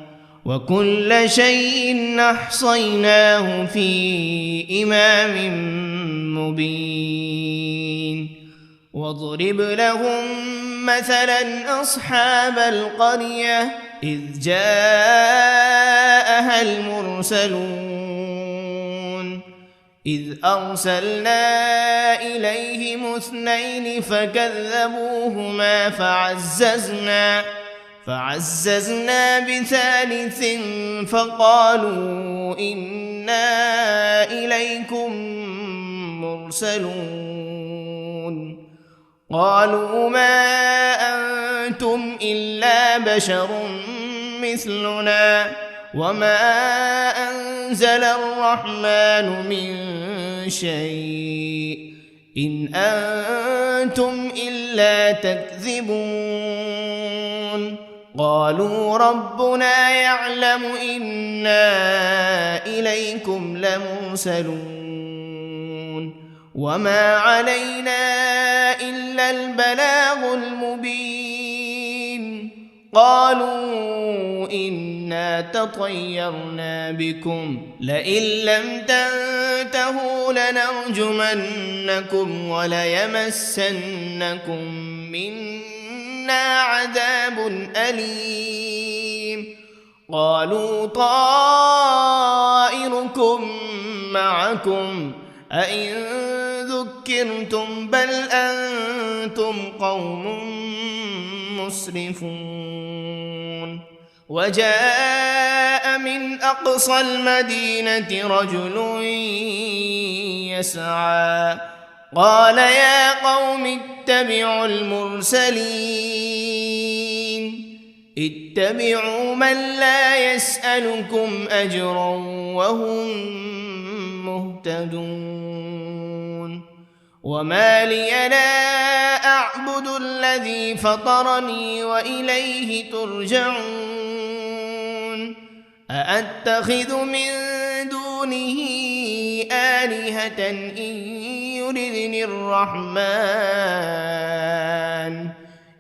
وكل شيء أحصيناه في إمام مبين واضرب لهم مثلا أصحاب القرية إذ جاءها المرسلون إذ أرسلنا إليهم 2 فكذبوهما فعززنا بثالث فقالوا إنا إليكم مرسلون قالوا ما أنتم إلا بشر مثلنا وما أنزل الرحمن من شيء إن أنتم إلا تكذبون قالوا ربنا يعلم إنا إليكم لمرسلون وما علينا إلا البلاغ المبين قالوا إنا تطيرنا بكم لئن لم تنتهوا لنرجمنكم وليمسنكم منا عذاب أليم قالوا طائركم معكم أئن ذكرتم بل أنتم قوم مسرفون وجاء من أقصى المدينة رجل يسعى قال يا قوم اتبعوا المرسلين اتبعوا من لا يسألكم أجرا وهم مهتدون وما لي لا أعبد الذي فطرني وإليه ترجعون أأتخذ من دونه آلهة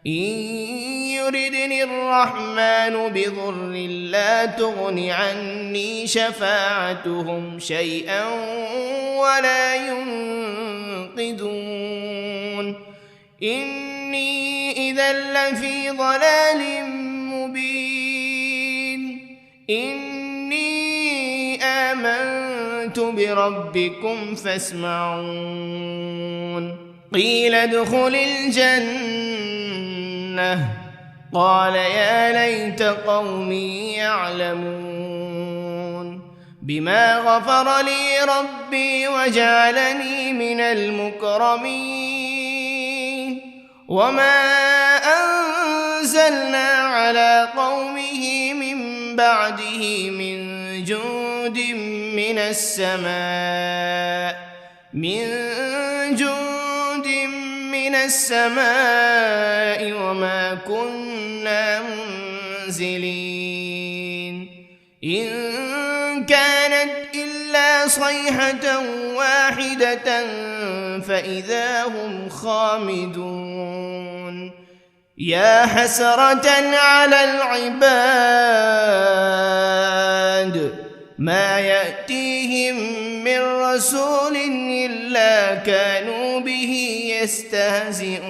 إن يردني الرحمن بضر لا تغن عني شفاعتهم شيئا ولا ينقذون إني إذا لفي ضلال مبين إني آمنت بربكم فاسمعون قيل ادخل الجنة قال يا ليت قومي يعلمون بما غفر لي ربي وجعلني من المكرمين وما أنزلنا على قومه من بعده من جند من السماء وما كنا منزلين إن كانت إلا صيحة واحدة فإذا هم خامدون يا حسرة على العباد ما يأتيهم من رسول إلا كانوا به يستهزئون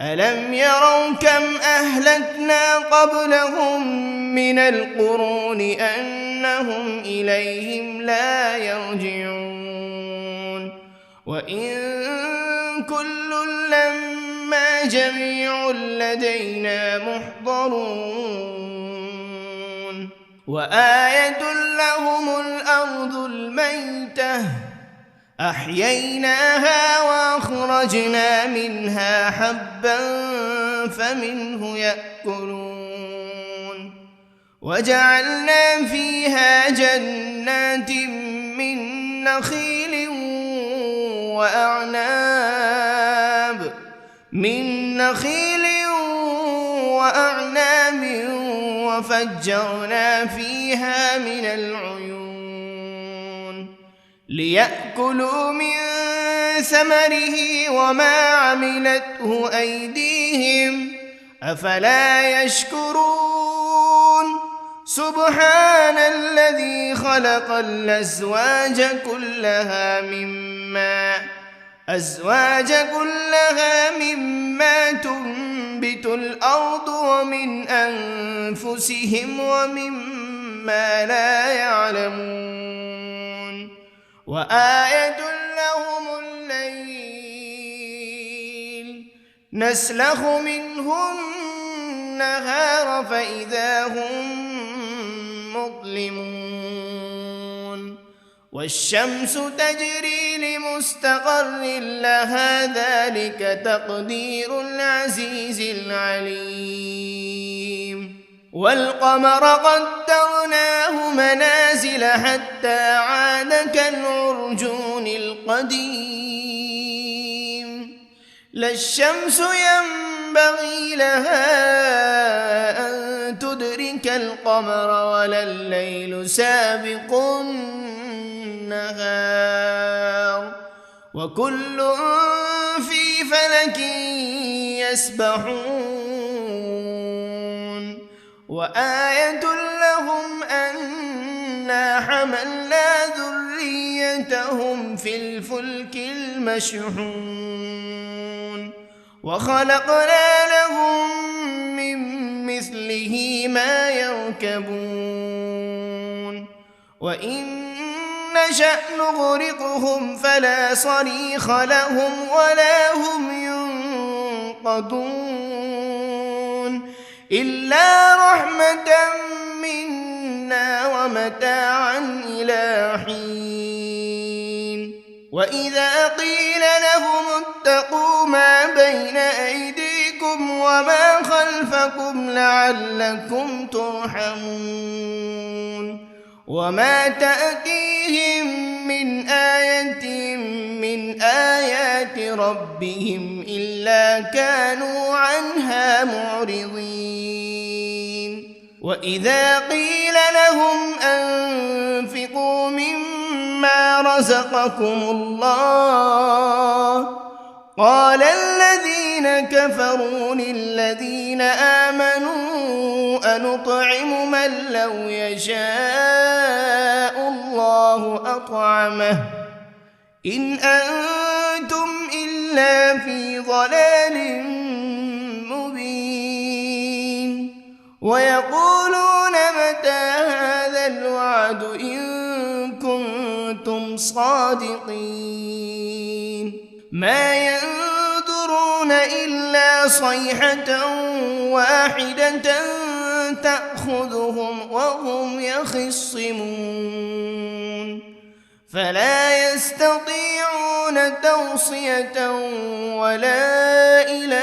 ألم يروا كم أهلكنا قبلهم من القرون أنهم إليهم لا يرجعون وإن كل لما جميع لدينا محضرون وآية لهم الأرض الميتة أحييناها وأخرجنا منها حبا فمنه يأكلون وجعلنا فيها جنات من نخيل وأعناب وفجرنا فيها من العيون ليأكلوا من ثمره وما عملته أيديهم أفلا يشكرون سبحان الذي خلق الأزواج كلها مما تنبت الأرض ومن أنفسهم ومما لا يعلمون وآية لهم الليل نسلخ منه النهار فإذا هم مظلمون والشمس تجري لمستقر لها ذلك تقدير العزيز العليم والقمر قدرناه منازل حتى عاد كالعرجون القديم لا الشمس ينبغي لها أن تدرك القمر ولا الليل سابق النهار وكل في فلك يسبحون وآية لهم أنا حملنا ذريتهم في الفلك المشحون وخلقنا لهم من مثله ما يركبون وإن نشأ نغرقهم فلا صريخ لهم ولا هم ينقذون إلا رحمة منا ومتاعا إلى حين وإذا قيل لهم اتقوا ما بين أيديكم وما خلفكم لعلكم ترحمون وما تأتيهم من آية من آيات ربهم إلا كانوا عنها معرضين وإذا قيل لهم أنفقوا مما رزقكم الله قال الذين كفروا للذين آمنوا أنطعم من لو يشاء الله أطعمه إن أنتم إلا في ضلال مبين ويقولون متى هذا الوعد إن كنتم صادقين ما ينظرون إلا صيحة واحدة تأخذهم وهم يخصمون فلا يستطيعون توصية ولا إلى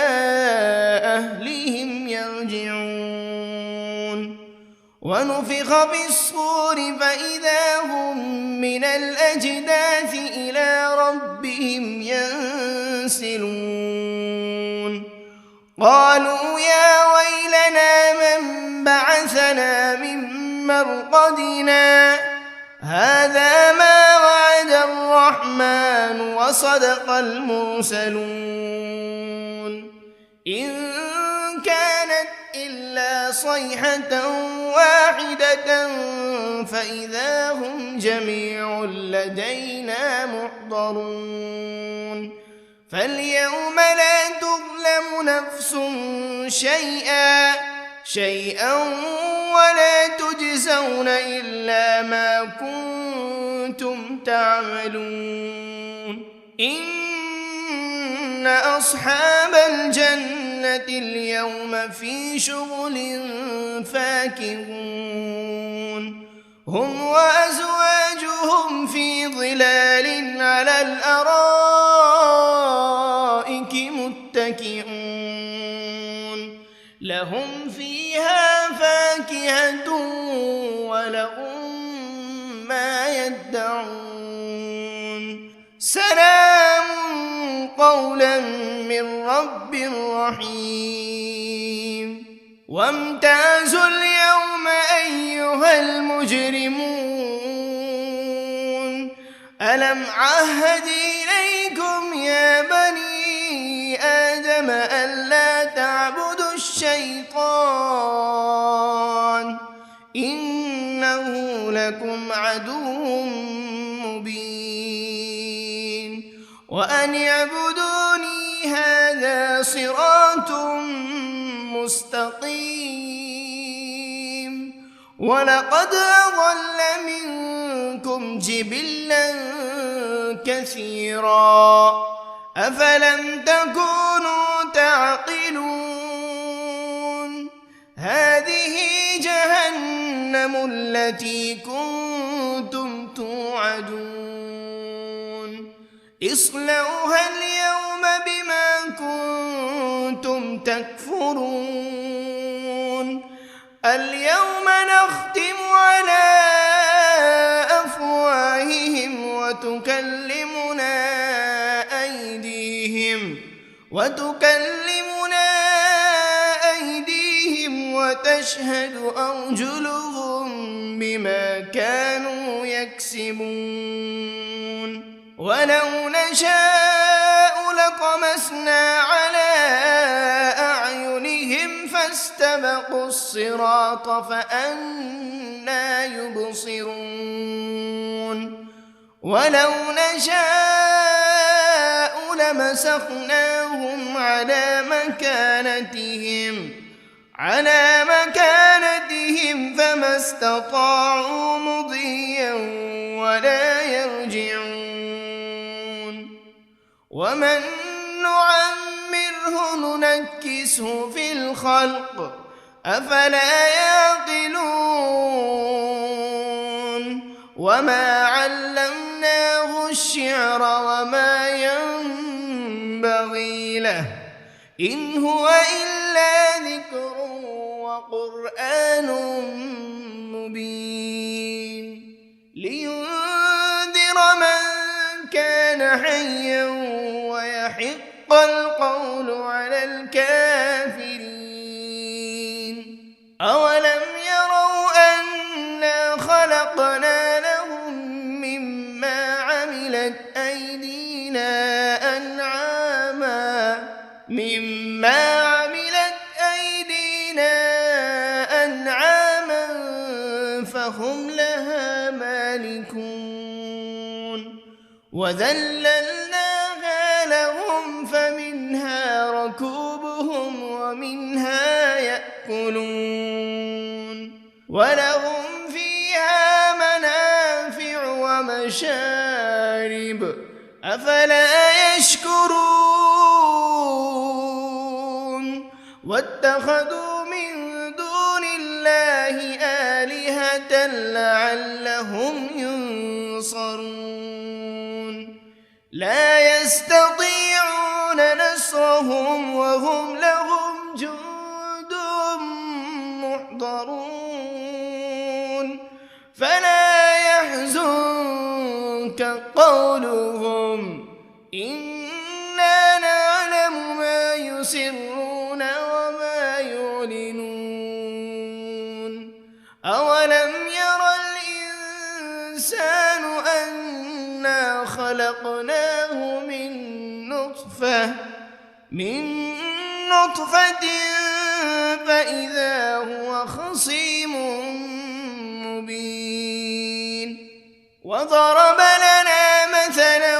أهلهم يرجعون ونفخ بالصور فإذا هم من الأجداث إلى ربهم ينسلون قالوا يا ويلنا من بعثنا من مرقدنا هذا ما وعد الرحمن وصدق المرسلون إن كانت إلا صيحة واحدة فإذا هم جميع لدينا محضرون فاليوم لا تظلم نفس شيئا ولا تجزون إلا ما كنتم تعملون إن أصحاب الجنة اليوم في شغل فاكهون هم وأزواجهم في ظلال على الأرائك متكئون لهم فيها فاكهة ولهم ما يدعون سلام قولا من رب رحيم وامتازوا اليوم أيها المجرمون ألم عهد إليكم يا بني آدم ألا تعبدوا الشيطان إنه لكم عدو مبين وأن اعبدوني هذا صراط مستقيم ولقد أضل منكم جبلا كثيرا أفلم تكونوا تعقلون هذه جهنم التي كنتم توعدون اصلوها اليوم بما كنتم تكفرون اليوم نختم على أفواههم وتكلمنا أيديهم وتشهد أرجلهم بما كانوا يكسبون ولو نشاء لطمسنا على أعينهم فاستبقوا الصراط فأنى يبصرون ولو نشاء لمسخناهم على مكانتهم فما استطاعوا مضيا ولا يرجعون ومن نعمره ننكسه في الخلق أفلا يعقلون وما علمناه الشعر وما ينبغي له إن هو إلا ذكر وقرآن مبين لينذر من كان حيا ويحق القول على الكافرين أولم يروا أنا خلقنا لهم مما عملت أيدينا أنعاما فهم لها مالكون وذللناها لهم فمنها ركوبهم ومنها يأكلون ولهم فيها منافع ومشارب أفلا يشكرون واتخذوا من دون الله آلهة لعلهم ينصرون لا يستطيعون نصرهم وهم لهم جند محضرون فلا يحزنك قولهم إنا نعلم ما يسرون وما يعلنون أولم ير الإنسان أنا خلقناه من نطفة فإذا هو خصيم مبين وضرب لنا مثلا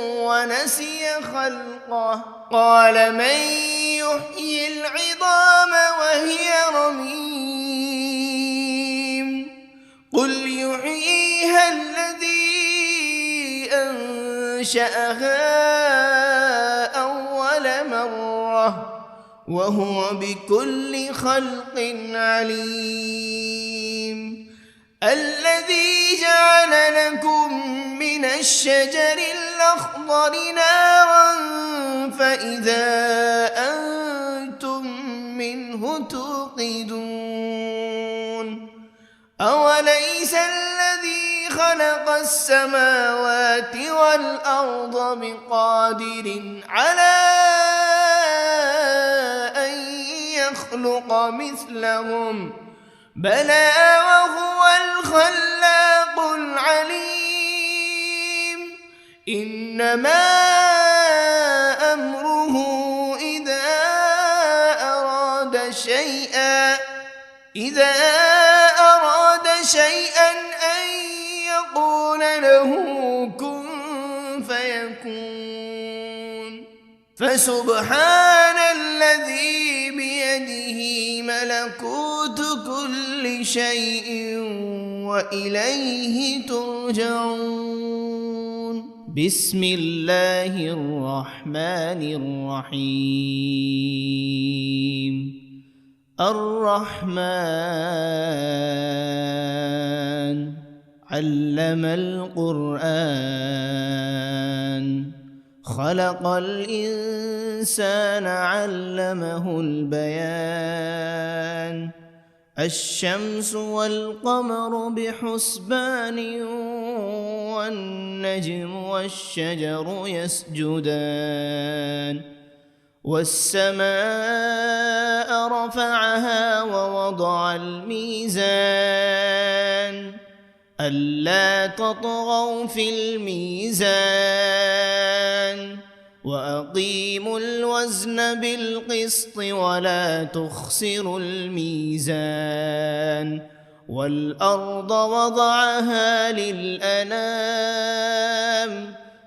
ونسي خلقه قال من يحيي العظام وهي رميم قل يحييها الذي أنشأها أول مرة وهو بكل خلق عليم الذي جعل لكم من الشجر الأخضر نارا فإذا أنتم منه توقدون أوليس الذي خلق السماوات والأرض بقادر على أن يخلق مثلهم بلى وهو الخلاق العليم إنما أمره إذا أراد شيئا أن يقول له كن فيكون فسبحان الذي بيده ملكوت كل شيء وإليه ترجعون بسم الله الرحمن الرحيم الرحمن علم القرآن خلق الإنسان علمه البيان الشمس والقمر بحسبان والنجم والشجر يسجدان والسماء رفعها ووضع الميزان ألا تطغوا في الميزان وأقيموا الوزن بالقسط ولا تخسروا الميزان والأرض وضعها للأنام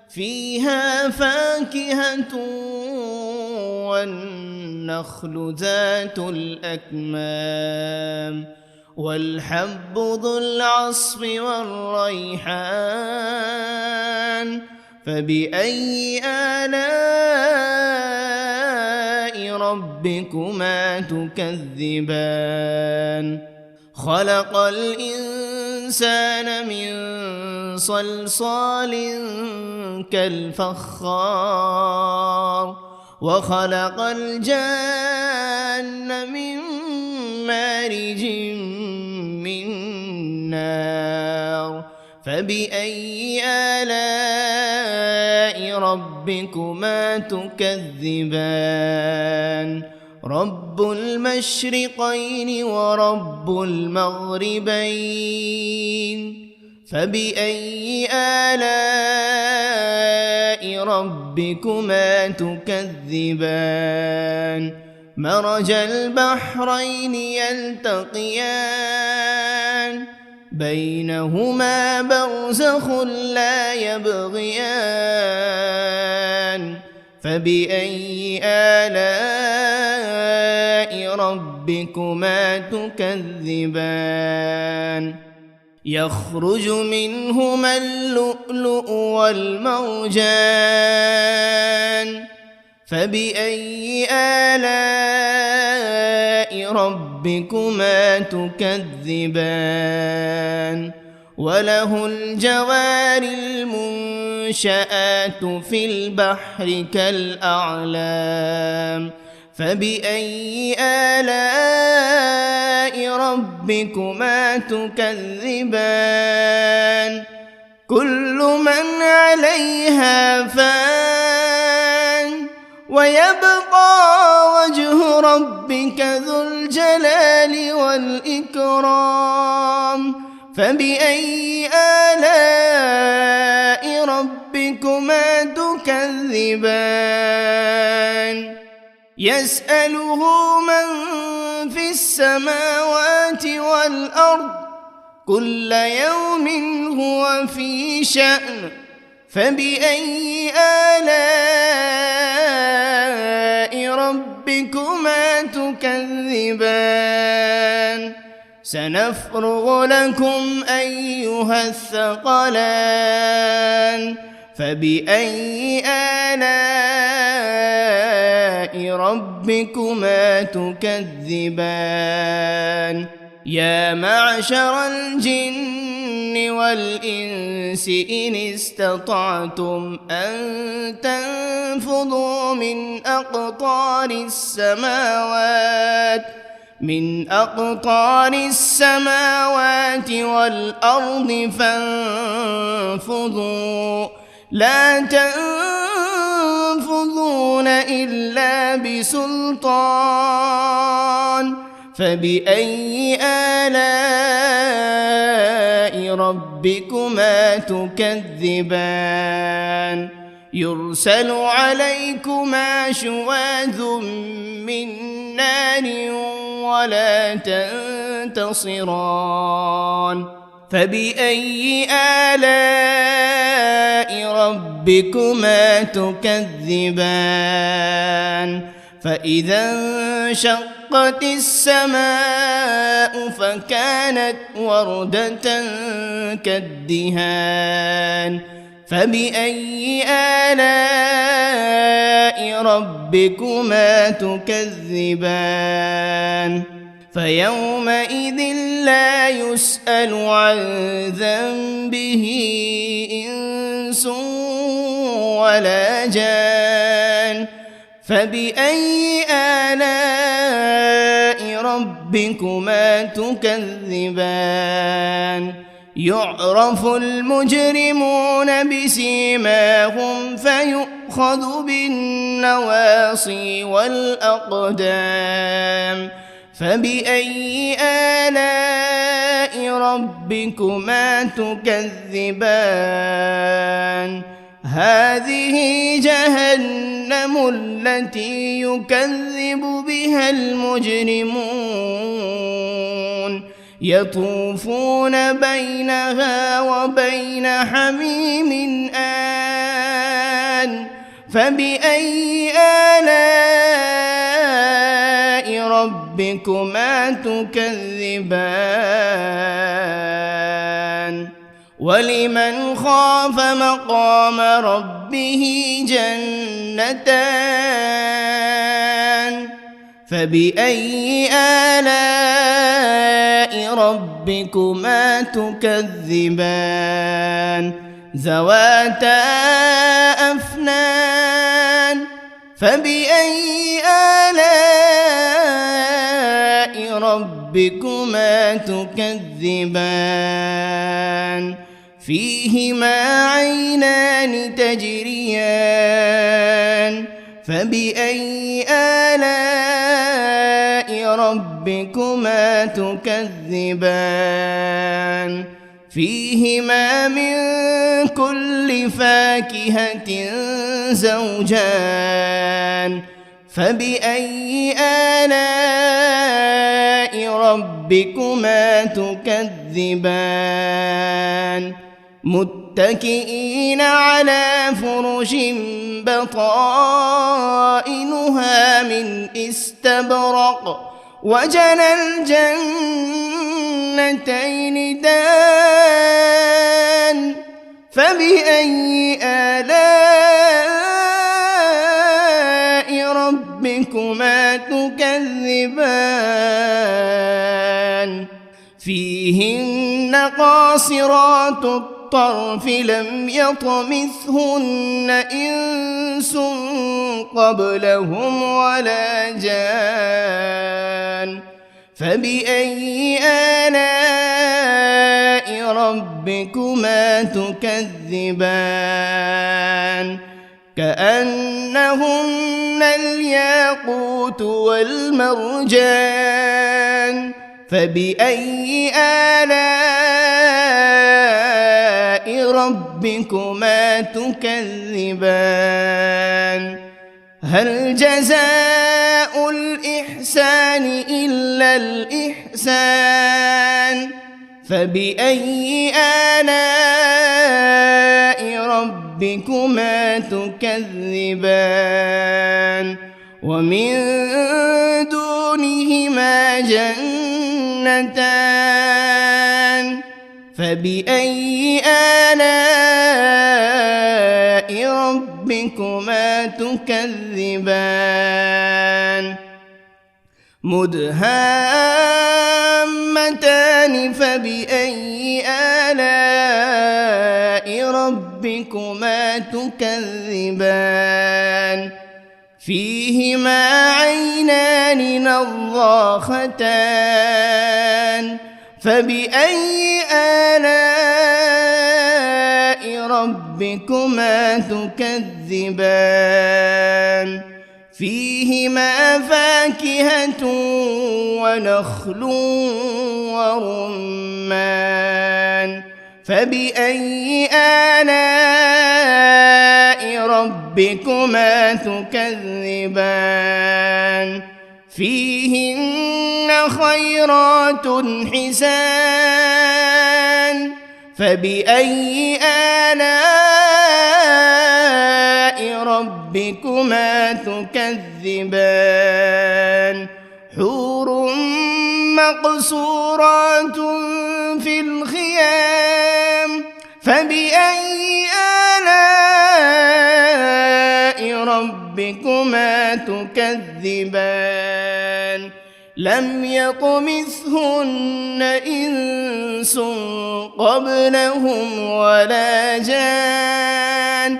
فيها فاكهة والنخل ذات الأكمام والحب ذو العصف والريحان فبأي آلاء ربكما تكذبان خلق الإنسان من صلصال كالفخار وخلق الجان من مارج من نار فبأي آلاء ربكما تكذبان رب المشرقين ورب المغربين فبأي آلاء ربكما تكذبان مرج البحرين يلتقيان بينهما برزخ لا يبغيان فبأي آلاء ربكما تكذبان يخرج منهما اللؤلؤ والمرجان فبأي آلاء ربكما تكذبان وله الجوار المنشآت في البحر كالأعلام فبأي آلاء ربكما تكذبان كل من عليها فان ويبقى وجه ربك ذو الجلال والإكرام فبأي آلاء ربكما تكذبان يسأله من في السماوات والأرض كل يوم هو في شأن فبأي آلاء ربكما تكذبان سنفرغ لكم أيها الثقلان فبأي آلاء ربكما تكذبان يا معشر الجن والإنس إن استطعتم أن تنفذوا من أقطار السماوات والأرض فانفذوا لا تنفذون إلا بسلطان فبأي آلاء ربكما تكذبان يرسل عليكما شواذ من نار ولا تنتصران فبأي آلاء ربكما تكذبان فإذا انشقت السماء فكانت وردة كالدهان فبأي آلاء ربكما تكذبان فيومئذ لا يسأل عن ذنبه إنس ولا جان فبأي آلاء ربكما تكذبان يعرف المجرمون بسيماهم فيؤخذ بالنواصي والأقدام فبأي آلاء ربكما تكذبان هذه جهنم التي يكذب بها المجرمون يطوفون بينها وبين حميم آن فبأي آلاء ربكما تكذبان ولمن خاف مقام ربه جنتان فبأي آلاء ربكما تكذبان ذواتا أفنان فبأي آلاء ربكما تكذبان فيهما عينان تجريان فبأي آلاء ربكما تكذبان فيهما من كل فاكهة زوجان فبأي آلاء ربكما تكذبان متكئين على فرش بطائنها من استبرق وجنى الجنتين دان فبأي آلاء ربكما تكذبان فيهن قاصرات الطرف لم يطمثهن إنس قبلهم ولا جان فبأي آلاء ربكما تكذبان كأنهن الياقوت والمرجان فبأي آلاء ربكما تكذبان هل جزاء الإحسان إلا الإحسان فبأي آلاء ربكما تكذبان ومن دونهما جنتان فبأي آلاء ربكما تكذبان مدهامتان فبأي آلاء ربكما تكذبان فيهما عينان نضاختان فبأي آلاء ربكما تكذبان فيهما فاكهة ونخل ورمان فبأي آلاء ربكما تكذبان فيهن خيرات حسان فبأي آلاء ربكما تكذبان حور مقصورات في الخيام فبأي آلاء ربكما تكذبان لم يطمثهن إنس قبلهم ولا جان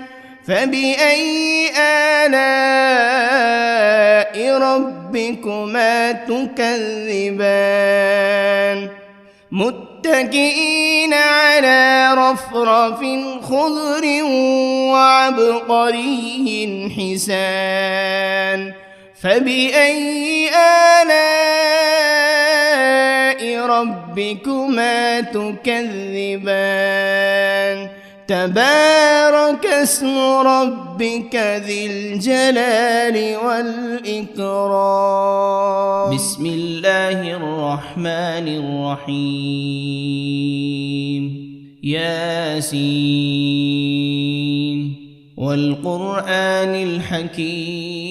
فبأي آلاء ربكما تكذبان متكئين على رفرف خضر وعبقري حسان فبأي آلاء ربكما تكذبان تبارك اسم ربك ذي الجلال والإكرام. بسم الله الرحمن الرحيم. ياسين والقرآن الحكيم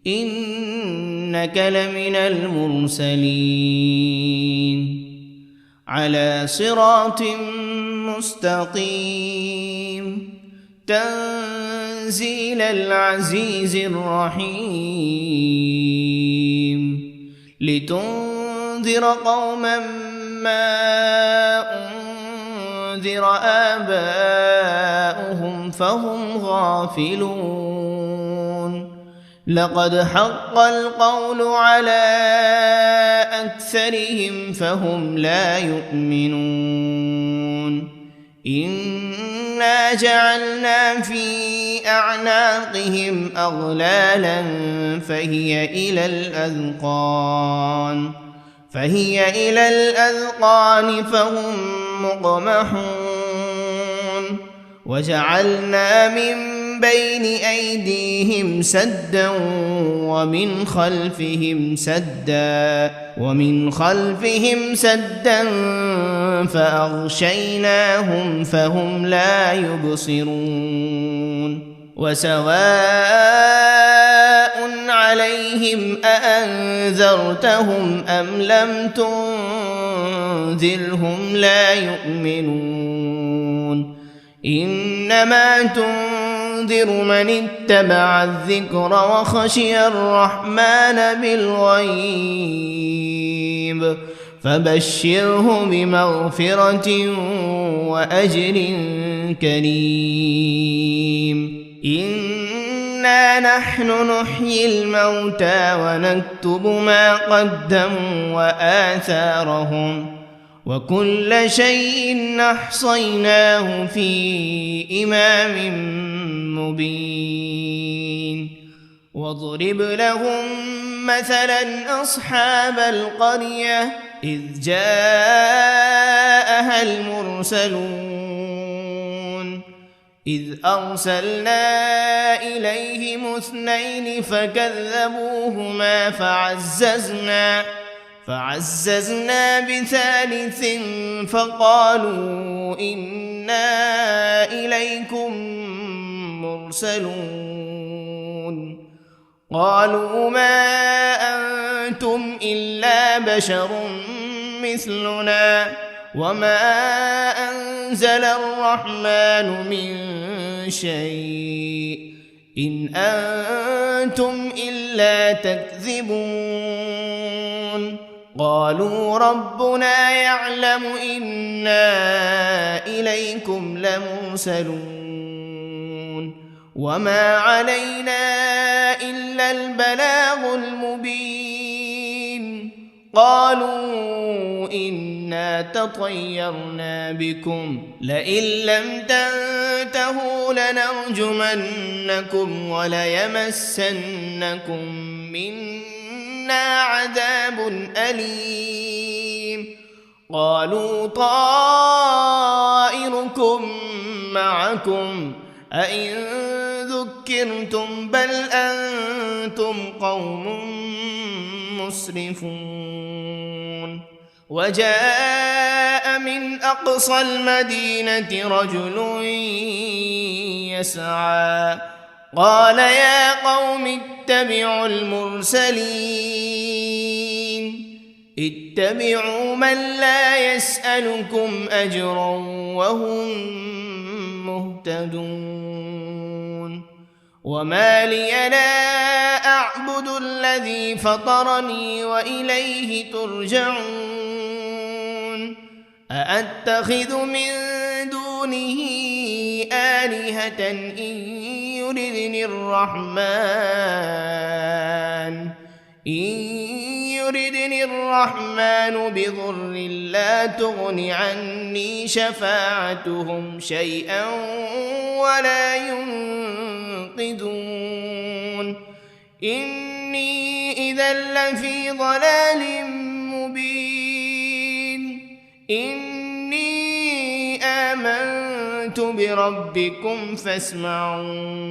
إنك لمن المرسلين على صراط مستقيم تنزيل العزيز الرحيم لتنذر قوما ما أنذر آباؤهم فهم غافلون لقد حق القول على أكثرهم فهم لا يؤمنون إنا جعلنا في أعناقهم أغلالا فهي إلى الأذقان فهم مقمحون وجعلنا من بين أيديهم سدا ومن خلفهم سدا فأغشيناهم فهم لا يبصرون وسواء عليهم أأنذرتهم أم لم تنذرهم لا يؤمنون إنما تنذر من اتبع الذكر وخشي الرحمن بالغيب فبشره بمغفرة وأجر كريم. إنا نحن نحيي الموتى ونكتب ما قدموا وآثارهم وكل شيء أحصيناه في إمام مبين. واضرب لهم مثلا أصحاب القرية إذ جاءها المرسلون إذ أرسلنا إليهم 2 فكذبوهما فعززنا بثالث فقالوا إنا إليكم مرسلون قالوا ما أنتم إلا بشر مثلنا وما أنزل الرحمن من شيء إن أنتم إلا تكذبون قالوا ربنا يعلم إنا إليكم لمرسلون وما علينا إلا البلاغ المبين. قالوا إنا تطيرنا بكم لئن لم تنتهوا لنرجمنكم وليمسنكم منا عذاب أليم. قالوا طائركم معكم أئن ذكرتم بل أنتم قوم مسرفون. وجاء من أقصى المدينة رجل يسعى قال يا قوم اتبعوا المرسلين اتبعوا من لا يسألكم أجرا وهم مهتدون. وما لي لا أعبد الذي فطرني وإليه ترجعون. أأتخذ من دونه آلهة إن يردني الرحمن بضر لا تغن عني شفاعتهم شيئا ولا ينقذون. إني إذا لفي ضلال مبين. إني آمنت بربكم فاسمعون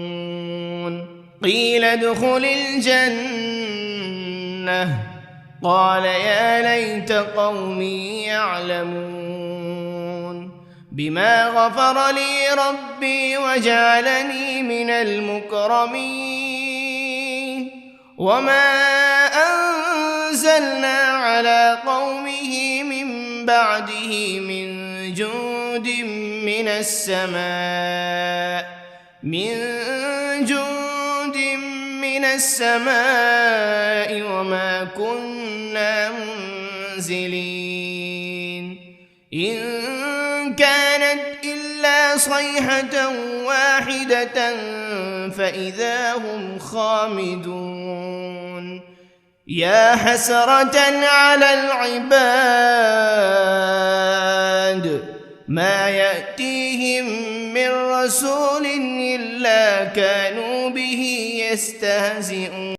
قيل ادخل الجنة قال يا ليت قومي يعلمون بما غفر لي ربي وجعلني من المكرمين وما أنزلنا على قومه من بعده من جند من السماء وما كنا منزلين إن كانت إلا صيحة واحدة فإذا هم خامدون يا حسرة على العباد ما يأتيهم من رسول إلا كانوا به يستهزئون